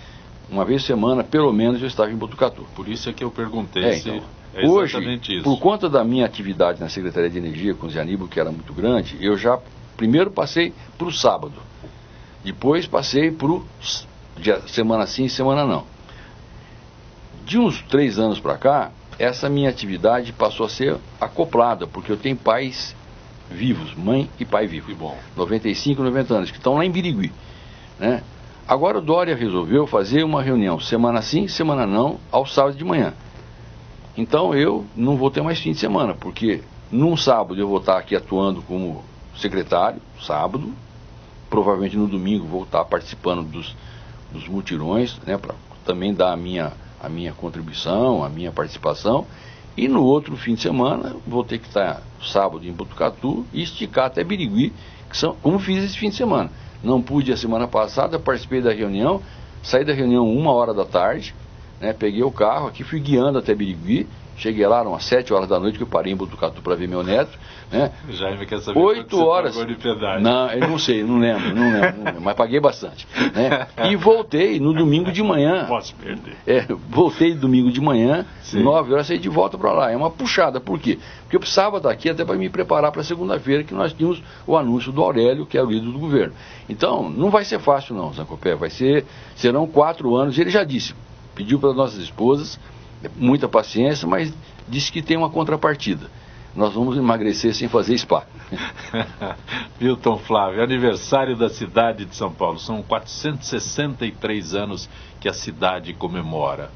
Uma vez por semana, pelo menos, eu estava em Botucatu. Por isso é que eu perguntei se então, é exatamente hoje, isso. Por conta da minha atividade na Secretaria de Energia com o Zé Aníbal, que era muito grande, eu já primeiro passei para o sábado. Depois passei para o semana sim, semana não. De uns 3 anos para cá, essa minha atividade passou a ser acoplada, porque eu tenho pais vivos, mãe e pai vivo. Que bom. 95, 90 anos, que estão lá em Birigui, né? Agora o Dória resolveu fazer uma reunião semana sim, semana não, ao sábado de manhã. Então eu não vou ter mais fim de semana, porque num sábado eu vou estar aqui atuando como secretário, sábado, provavelmente no domingo vou estar participando dos mutirões, né, para também dar a minha contribuição, a minha participação, e no outro fim de semana vou ter que estar sábado em Botucatu e esticar até Birigui, como fiz esse fim de semana. Não pude a semana passada, participei da reunião, saí da reunião 1h da tarde, né, peguei o carro aqui, fui guiando até Birigui, cheguei lá, eram às 7h da noite, que eu parei em Botucatu para ver meu neto, né? Jaime quer saber 8 horas. De pedágio. Não, eu não sei, não lembro, mas paguei bastante, né? E voltei no domingo de manhã. Posso perder. Voltei domingo de manhã, Sim. 9 horas, saí de volta para lá. É uma puxada, por quê? Porque eu precisava estar aqui até para me preparar para segunda-feira, que nós tínhamos o anúncio do Aurélio, que é o líder do governo. Então, não vai ser fácil não, Zancopé, serão 4 anos, ele já disse, pediu para nossas esposas, muita paciência, mas disse que tem uma contrapartida. Nós vamos emagrecer sem fazer spa. Milton Flávio, aniversário da cidade de São Paulo. São 463 anos que a cidade comemora.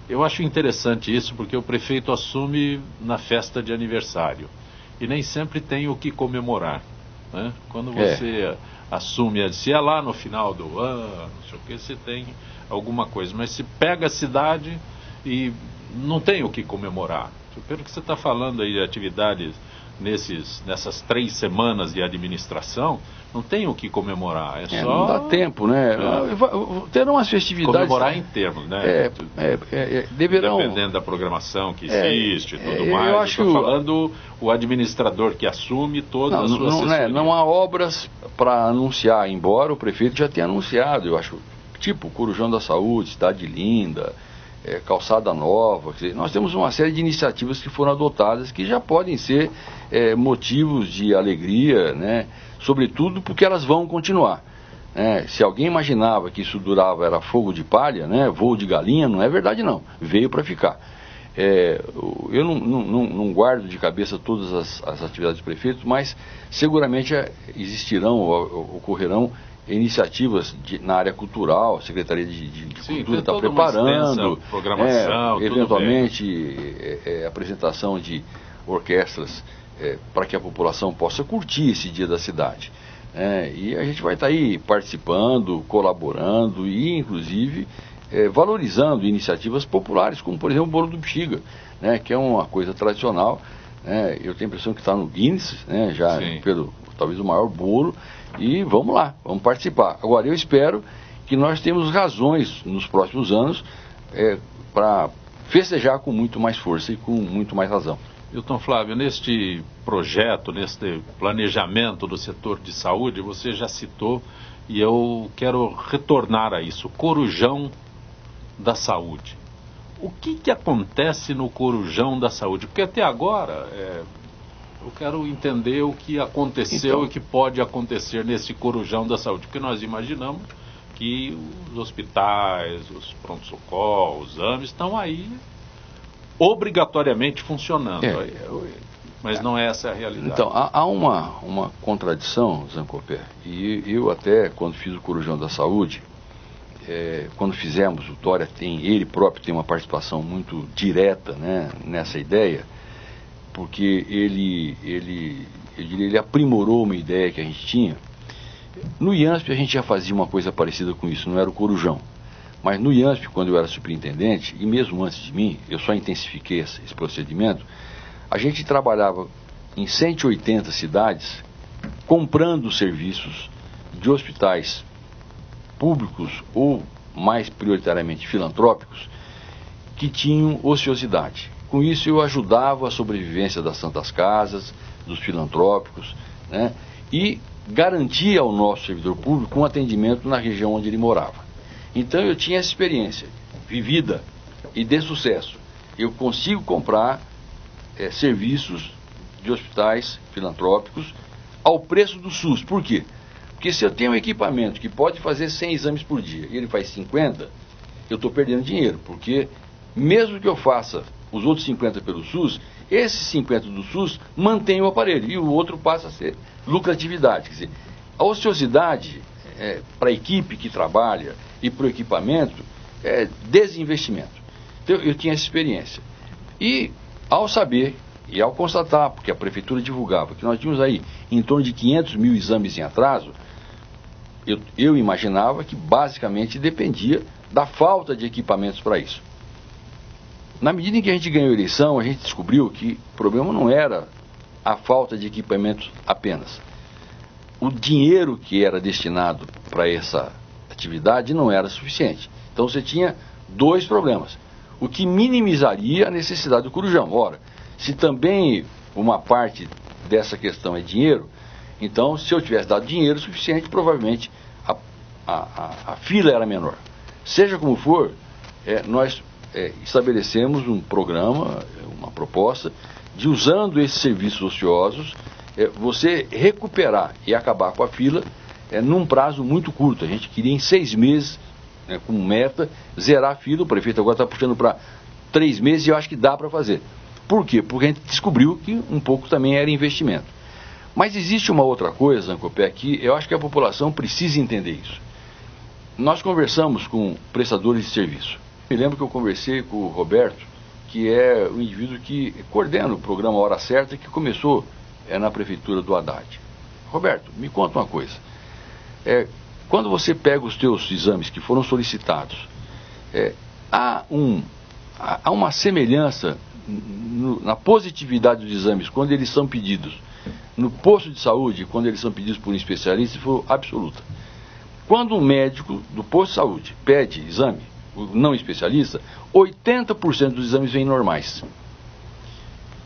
Eu acho interessante isso, porque o prefeito assume na festa de aniversário. E nem sempre tem o que comemorar, né? Quando você assume, se é lá no final do ano, não sei o que, você tem alguma coisa. Mas se pega a cidade e não tem o que comemorar. Pelo que você está falando aí de atividades nessas 3 semanas de administração, não tem o que comemorar. Só... Não dá tempo, né? Terão as festividades... Comemorar em termos, né? Deverão... Dependendo da programação que existe e tudo mais. Eu acho... estou falando o administrador que assume toda a sua assessoria. Não há obras para anunciar, embora o prefeito já tenha anunciado, eu acho, tipo Corujão da Saúde, Cidade Linda... Calçada Nova, quer dizer, nós temos uma série de iniciativas que foram adotadas que já podem ser motivos de alegria, né? Sobretudo porque elas vão continuar. Se alguém imaginava que isso era fogo de palha, né? Voo de galinha, não é verdade não, veio para ficar. Eu não guardo de cabeça todas as atividades do prefeito, mas seguramente existirão, ocorrerão iniciativas na área cultural, a Secretaria de Cultura está preparando, programação, eventualmente apresentação de orquestras para que a população possa curtir esse dia da cidade. E a gente vai estar aí participando, colaborando e inclusive valorizando iniciativas populares, como por exemplo o bolo do Bexiga, né, que é uma coisa tradicional. Eu tenho a impressão que está no Guinness, né, já talvez o maior bolo. E vamos lá, vamos participar. Agora, eu espero que nós tenhamos razões nos próximos anos para festejar com muito mais força e com muito mais razão. Milton Flávio, neste projeto, neste planejamento do setor de saúde, você já citou, e eu quero retornar a isso, Corujão da Saúde. O que acontece no Corujão da Saúde? Porque até agora Eu quero entender o que aconteceu Então, e que pode acontecer nesse corujão da saúde, porque nós imaginamos que os hospitais, os pronto-socorros, os AMES estão aí obrigatoriamente funcionando. Mas não é essa a realidade. Então, há uma contradição, Zancopé, e eu até, quando fiz o Corujão da Saúde, quando fizemos, o Dória ele próprio tem uma participação muito direta, né, nessa ideia, porque ele aprimorou uma ideia que a gente tinha. No IANSP a gente já fazia uma coisa parecida com isso, não era o Corujão. Mas no IANSP, quando eu era superintendente, e mesmo antes de mim, eu só intensifiquei esse procedimento, a gente trabalhava em 180 cidades, comprando serviços de hospitais públicos ou, mais prioritariamente, filantrópicos, que tinham ociosidade. Com isso eu ajudava a sobrevivência das Santas Casas, dos filantrópicos, né, e garantia ao nosso servidor público um atendimento na região onde ele morava. Então eu tinha essa experiência vivida e de sucesso. Eu consigo comprar serviços de hospitais filantrópicos ao preço do SUS. Por quê? Porque se eu tenho um equipamento que pode fazer 100 exames por dia e ele faz 50, eu estou perdendo dinheiro, porque mesmo que eu faça os outros 50 pelo SUS, esses 50 do SUS mantém o aparelho e o outro passa a ser lucratividade. Quer dizer, a ociosidade para a equipe que trabalha e para o equipamento é desinvestimento. Então eu tinha essa experiência. E ao saber e ao constatar, porque a prefeitura divulgava que nós tínhamos aí em torno de 500 mil exames em atraso, eu imaginava que basicamente dependia da falta de equipamentos para isso. Na medida em que a gente ganhou a eleição, a gente descobriu que o problema não era a falta de equipamentos apenas. O dinheiro que era destinado para essa atividade não era suficiente. Então você tinha dois problemas, o que minimizaria a necessidade do Corujão. Ora, se também uma parte dessa questão é dinheiro, então se eu tivesse dado dinheiro suficiente, provavelmente a fila era menor. Seja como for, nós estabelecemos um programa, uma proposta, de usando esses serviços ociosos, você recuperar e acabar com a fila num prazo muito curto. A gente queria em 6 meses, como meta, zerar a fila. O prefeito agora está puxando para 3 meses e eu acho que dá para fazer. Por quê? Porque a gente descobriu que um pouco também era investimento. Mas existe uma outra coisa, Zancopé, que eu acho que a população precisa entender isso. Nós conversamos com prestadores de serviço. Me lembro que eu conversei com o Roberto, que é o indivíduo que coordena o programa Hora Certa, que começou na prefeitura do Haddad. Roberto, me conta uma coisa. Quando você pega os teus exames que foram solicitados, há uma semelhança na positividade dos exames quando eles são pedidos no posto de saúde, quando eles são pedidos por um especialista, foi absoluta. Quando um médico do posto de saúde pede exame, o não especialista, 80% dos exames vêm normais.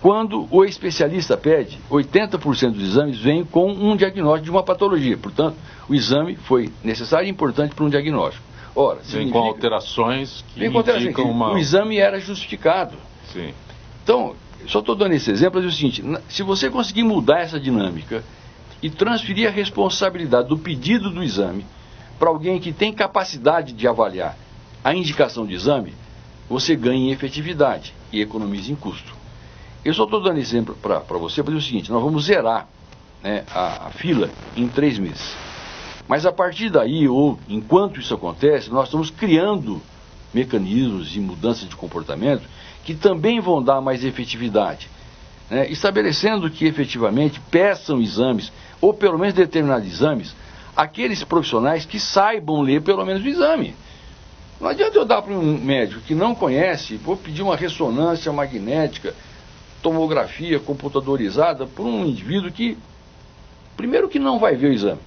Quando o especialista pede, 80% dos exames vêm com um diagnóstico de uma patologia. Portanto, o exame foi necessário e importante para um diagnóstico. Ora, vem com alterações que indicam o exame era justificado. Sim. Então, só estou dando esse exemplo, é o seguinte: se você conseguir mudar essa dinâmica e transferir a responsabilidade do pedido do exame para alguém que tem capacidade de avaliar a indicação de exame, você ganha em efetividade e economiza em custo. Eu só estou dando exemplo para você para dizer o seguinte: nós vamos zerar a fila em 3 meses. Mas a partir daí, ou enquanto isso acontece, nós estamos criando mecanismos e mudanças de comportamento que também vão dar mais efetividade, estabelecendo que efetivamente peçam exames, ou pelo menos determinados exames, aqueles profissionais que saibam ler pelo menos o exame. Não adianta eu dar para um médico que não conhece, vou pedir uma ressonância magnética, tomografia computadorizada por um indivíduo que, primeiro, que não vai ver o exame,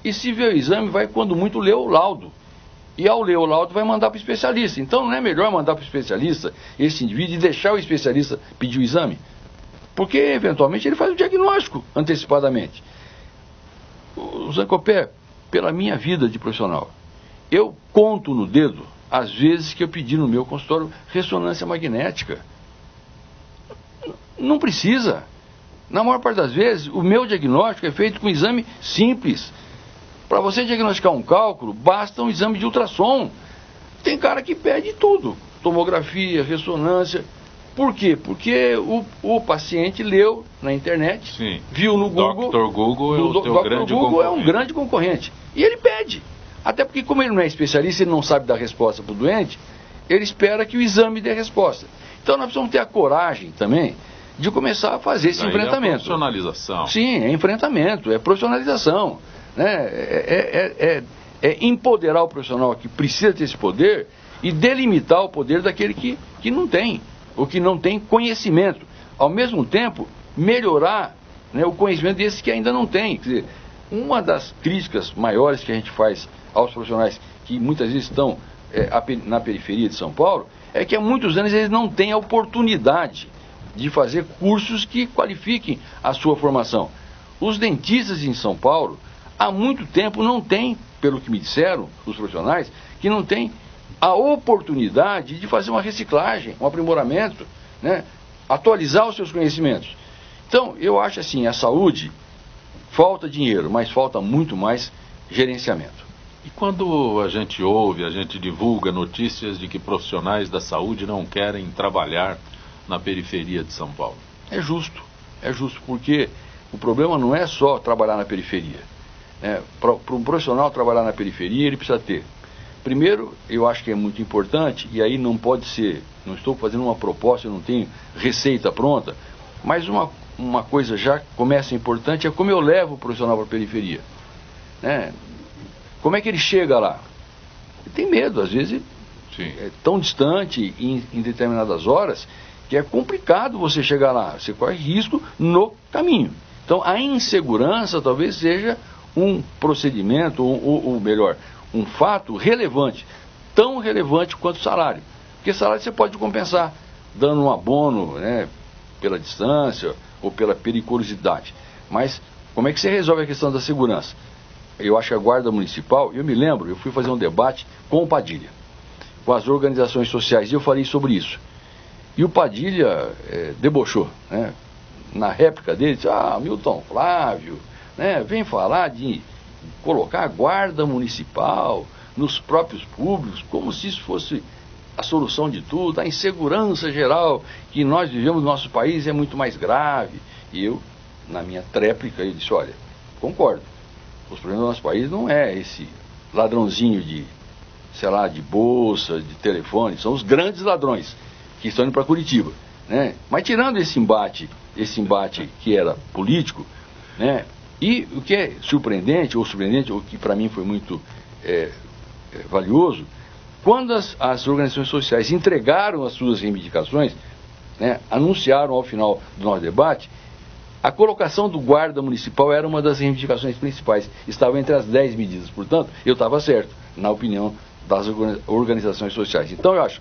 e se ver o exame vai, quando muito, ler o laudo, e ao ler o laudo vai mandar para o especialista. Então não é melhor mandar para o especialista esse indivíduo e deixar o especialista pedir o exame? Porque eventualmente ele faz o diagnóstico antecipadamente. O Zancopé, pela minha vida de profissional, eu conto no dedo as vezes que eu pedi no meu consultório ressonância magnética. Não precisa. Na maior parte das vezes, o meu diagnóstico é feito com um exame simples. Para você diagnosticar um cálculo, basta um exame de ultrassom. Tem cara que pede tudo, tomografia, ressonância. Por quê? Porque o paciente leu na internet, sim, viu no Google. Dr. Google é o teu grande Google concorrente. é um grande concorrente. E ele pede. Até porque, como ele não é especialista, ele não sabe dar resposta para o doente, ele espera que o exame dê resposta. Então nós precisamos ter a coragem também de começar a fazer esse enfrentamento. É profissionalização. Sim, é enfrentamento, é profissionalização. Né? É empoderar o profissional que precisa ter esse poder e delimitar o poder daquele que não tem, ou que não tem conhecimento. Ao mesmo tempo, melhorar, né, o conhecimento desses que ainda não têm. Quer dizer, uma das críticas maiores que a gente faz aos profissionais que muitas vezes estão na periferia de São Paulo é que há muitos anos eles não têm a oportunidade de fazer cursos que qualifiquem a sua formação. Os dentistas em São Paulo, há muito tempo não têm, pelo que me disseram os profissionais, que não têm a oportunidade de fazer uma reciclagem, um aprimoramento, né? Atualizar os seus conhecimentos. Então, eu acho assim, a saúde, falta dinheiro, mas falta muito mais gerenciamento. E quando a gente ouve, a gente divulga notícias de que profissionais da saúde não querem trabalhar na periferia de São Paulo? É justo, porque o problema não é só trabalhar na periferia. Para um profissional trabalhar na periferia, ele precisa ter. Primeiro, eu acho que é muito importante, e aí não pode ser, não estou fazendo uma proposta, eu não tenho receita pronta, mas uma coisa já começa importante é como eu levo o profissional para a periferia. Né? Como é que ele chega lá? Ele tem medo, às vezes é tão distante em determinadas horas que é complicado você chegar lá, você corre risco no caminho. Então a insegurança talvez seja um procedimento, ou melhor, um fato relevante, tão relevante quanto o salário. Porque salário você pode compensar, dando um abono, né, pela distância ou pela periculosidade. Mas como é que você resolve a questão da segurança? Eu acho que a Guarda Municipal, eu me lembro, eu fui fazer um debate com o Padilha, com as organizações sociais, e eu falei sobre isso. E o Padilha debochou, né? Na réplica dele, disse, Milton Flávio, né, vem falar de colocar a Guarda Municipal nos próprios públicos, como se isso fosse a solução de tudo, a insegurança geral que nós vivemos no nosso país é muito mais grave. E eu, na minha tréplica, eu disse, olha, concordo, os problemas do nosso país não é esse ladrãozinho de, sei lá, de bolsa, de telefone, são os grandes ladrões que estão indo para Curitiba, né? Mas tirando esse embate que era político, né? E o que é surpreendente, ou que para mim foi muito valioso, quando as organizações sociais entregaram as suas reivindicações, né, anunciaram ao final do nosso debate, a colocação do guarda municipal era uma das reivindicações principais, estava entre as 10 medidas, portanto, eu estava certo, na opinião das organizações sociais. Então eu acho,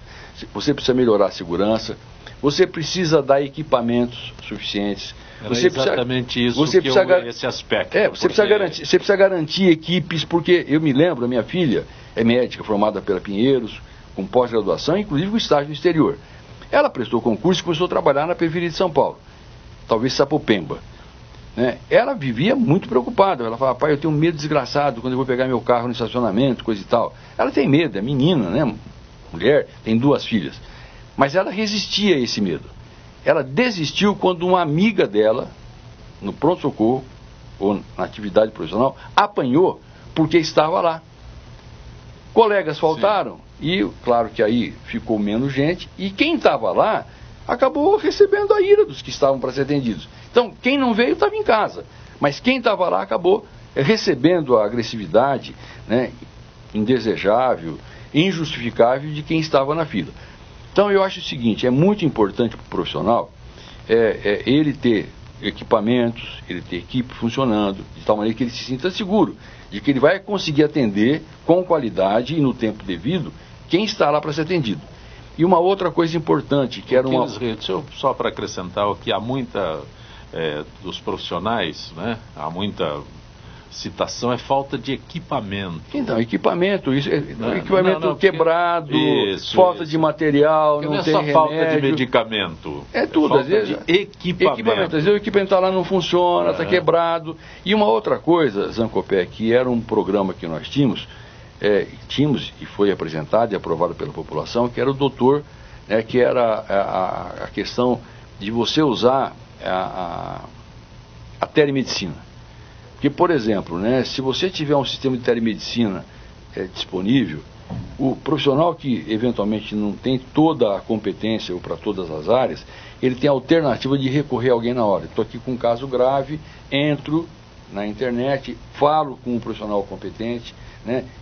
você precisa melhorar a segurança, você precisa dar equipamentos suficientes. Você exatamente isso que esse aspecto. Você precisa garantir equipes, porque eu me lembro, a minha filha é médica, formada pela Pinheiros, com pós-graduação, inclusive com estágio no exterior. Ela prestou concurso e começou a trabalhar na periferia de São Paulo, talvez Sapopemba. Né? Ela vivia muito preocupada, ela falava, pai, eu tenho um medo desgraçado quando eu vou pegar meu carro no estacionamento, coisa e tal. Ela tem medo, é menina, né? Mulher, tem 2 filhas. Mas ela resistia a esse medo. Ela desistiu quando uma amiga dela, no pronto-socorro, ou na atividade profissional, apanhou porque estava lá. Colegas faltaram, e claro que aí ficou menos gente, e quem estava lá acabou recebendo a ira dos que estavam para ser atendidos. Então, quem não veio estava em casa, mas quem estava lá acabou recebendo a agressividade, né, indesejável, injustificável de quem estava na fila. Então eu acho o seguinte, é muito importante para o profissional ele ter equipamentos, ele ter equipe funcionando, de tal maneira que ele se sinta seguro, de que ele vai conseguir atender com qualidade e no tempo devido quem está lá para ser atendido. E uma outra coisa importante, que era uma... Deixa eu só para acrescentar que há muita dos profissionais, né, há muita citação é falta de equipamento. Então, equipamento, equipamento porque... quebrado, falta de material, porque não é tem só remédio. Falta de medicamento. É tudo, às vezes. Equipamento. Às vezes o equipamento está lá, não funciona, está quebrado. E uma outra coisa, Zancopé, que era um programa que nós tínhamos e foi apresentado e aprovado pela população, que era o doutor, que era a questão de você usar a telemedicina. Porque, por exemplo, se você tiver um sistema de telemedicina disponível, o profissional que eventualmente não tem toda a competência ou para todas as áreas, ele tem a alternativa de recorrer a alguém na hora. Estou aqui com um caso grave, entro na internet, falo com um profissional competente,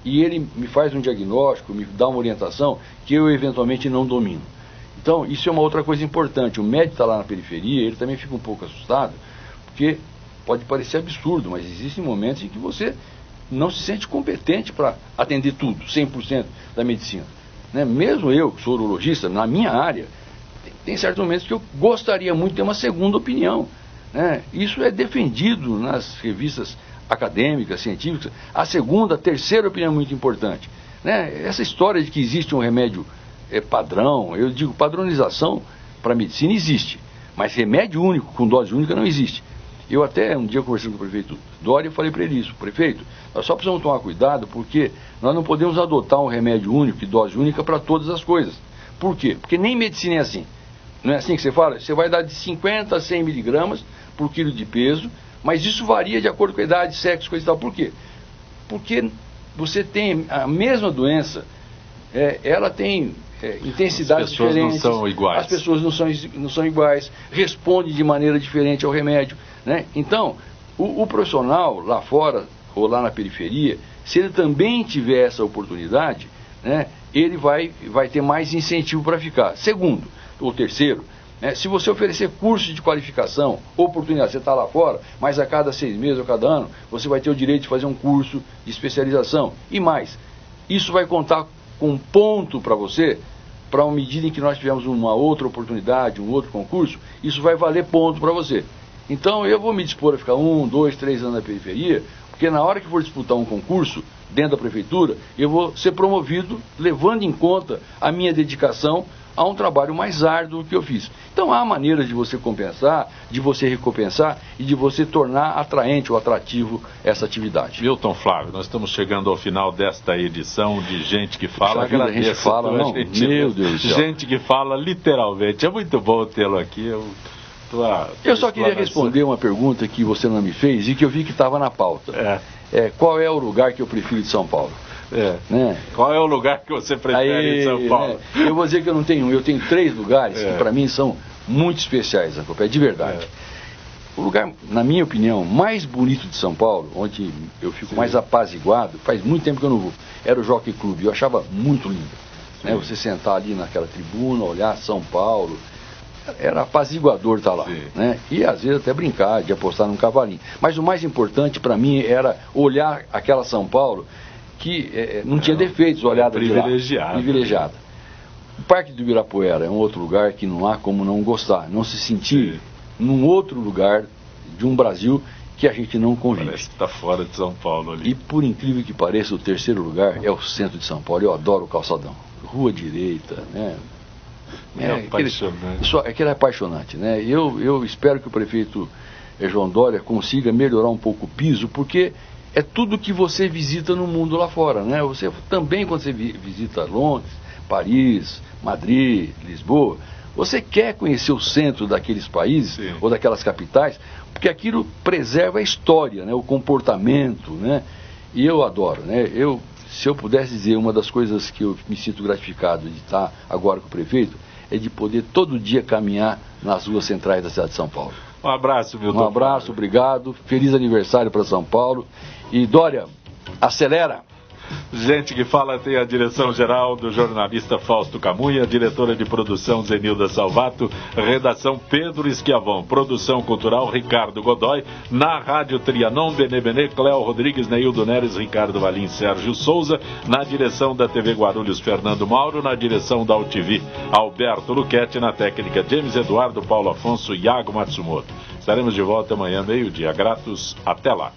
e ele me faz um diagnóstico, me dá uma orientação que eu eventualmente não domino. Então, isso é uma outra coisa importante. O médico está lá na periferia, ele também fica um pouco assustado, porque pode parecer absurdo, mas existem momentos em que você não se sente competente para atender tudo, 100% da medicina. Mesmo eu, que sou urologista, na minha área, tem certos momentos que eu gostaria muito de ter uma segunda opinião. Isso é defendido nas revistas acadêmicas, científicas. A segunda, a terceira opinião é muito importante. Essa história de que existe um remédio padrão, eu digo, padronização para a medicina existe, mas remédio único, com dose única, não existe. Eu até, um dia conversando com o prefeito Dória, eu falei para ele isso: prefeito, nós só precisamos tomar cuidado porque nós não podemos adotar um remédio único e dose única para todas as coisas. Por quê? Porque nem medicina é assim. Não é assim que você fala? Você vai dar de 50 a 100 miligramas por quilo de peso, mas isso varia de acordo com a idade, sexo, coisa e tal. Por quê? Porque você tem a mesma doença, ela tem intensidades diferentes. As pessoas não são iguais. As pessoas não são iguais, respondem de maneira diferente ao remédio. Então, o profissional lá fora, ou lá na periferia, se ele também tiver essa oportunidade, ele vai ter mais incentivo para ficar. Segundo, ou terceiro, se você oferecer curso de qualificação, oportunidade, você está lá fora, mas a cada 6 meses ou cada ano, você vai ter o direito de fazer um curso de especialização. E mais, isso vai contar com um ponto para você, para uma medida em que nós tivermos uma outra oportunidade, um outro concurso, isso vai valer ponto para você. Então eu vou me dispor a ficar 1, 2, 3 anos na periferia, porque na hora que for disputar um concurso dentro da prefeitura, eu vou ser promovido levando em conta a minha dedicação a um trabalho mais árduo que eu fiz. Então há maneiras de você compensar, de você recompensar e de você tornar atraente ou atrativo essa atividade. Milton Flávio, nós estamos chegando ao final desta edição de Gente que Fala. A gente fala, não? Meu Deus do céu. Gente que Fala, literalmente. É muito bom tê-lo aqui. Eu só queria responder uma pergunta que você não me fez e que eu vi que estava na pauta. Qual é o lugar que eu prefiro de São Paulo? Qual é o lugar que você prefere em São Paulo? Eu vou dizer que eu não tenho um, eu tenho 3 lugares que para mim são muito especiais, de verdade. O lugar, na minha opinião, mais bonito de São Paulo, onde eu fico mais apaziguado, faz muito tempo que eu não vou, era o Jockey Club. Eu achava muito lindo. Você sentar ali naquela tribuna, olhar São Paulo, era apaziguador estar lá. E às vezes até brincar, de apostar num cavalinho. Mas o mais importante para mim era olhar aquela São Paulo que não tinha defeitos, olhada de lá. Privilegiada. O Parque do Ibirapuera é um outro lugar que não há como não gostar, não se sentir num outro lugar de um Brasil que a gente não convive. Parece que está fora de São Paulo ali. E por incrível que pareça, o terceiro lugar é o centro de São Paulo. Eu adoro o calçadão. Rua direita, aquele é apaixonante, Eu espero que o prefeito João Dória consiga melhorar um pouco o piso, porque é tudo que você visita no mundo lá fora, Você também, quando você visita Londres, Paris, Madrid, Lisboa, você quer conhecer o centro daqueles países ou daquelas capitais, porque aquilo preserva a história, o comportamento, E eu adoro, se eu pudesse dizer, uma das coisas que eu me sinto gratificado de estar agora com o prefeito é de poder todo dia caminhar nas ruas centrais da cidade de São Paulo. Um abraço, Milton. Um abraço, obrigado. Feliz aniversário para São Paulo. E Dória, acelera! Gente que Fala tem a direção geral do jornalista Fausto Camunha, diretora de produção Zenilda Salvato, redação Pedro Esquiavão, produção cultural Ricardo Godoy, na Rádio Trianon, Benê, Cléo Rodrigues, Neildo Neres, Ricardo Valim, Sérgio Souza, na direção da TV Guarulhos, Fernando Mauro, na direção da UTV, Alberto Luquete, na técnica James Eduardo, Paulo Afonso, Iago Matsumoto. Estaremos de volta amanhã, meio-dia. Gratos, até lá.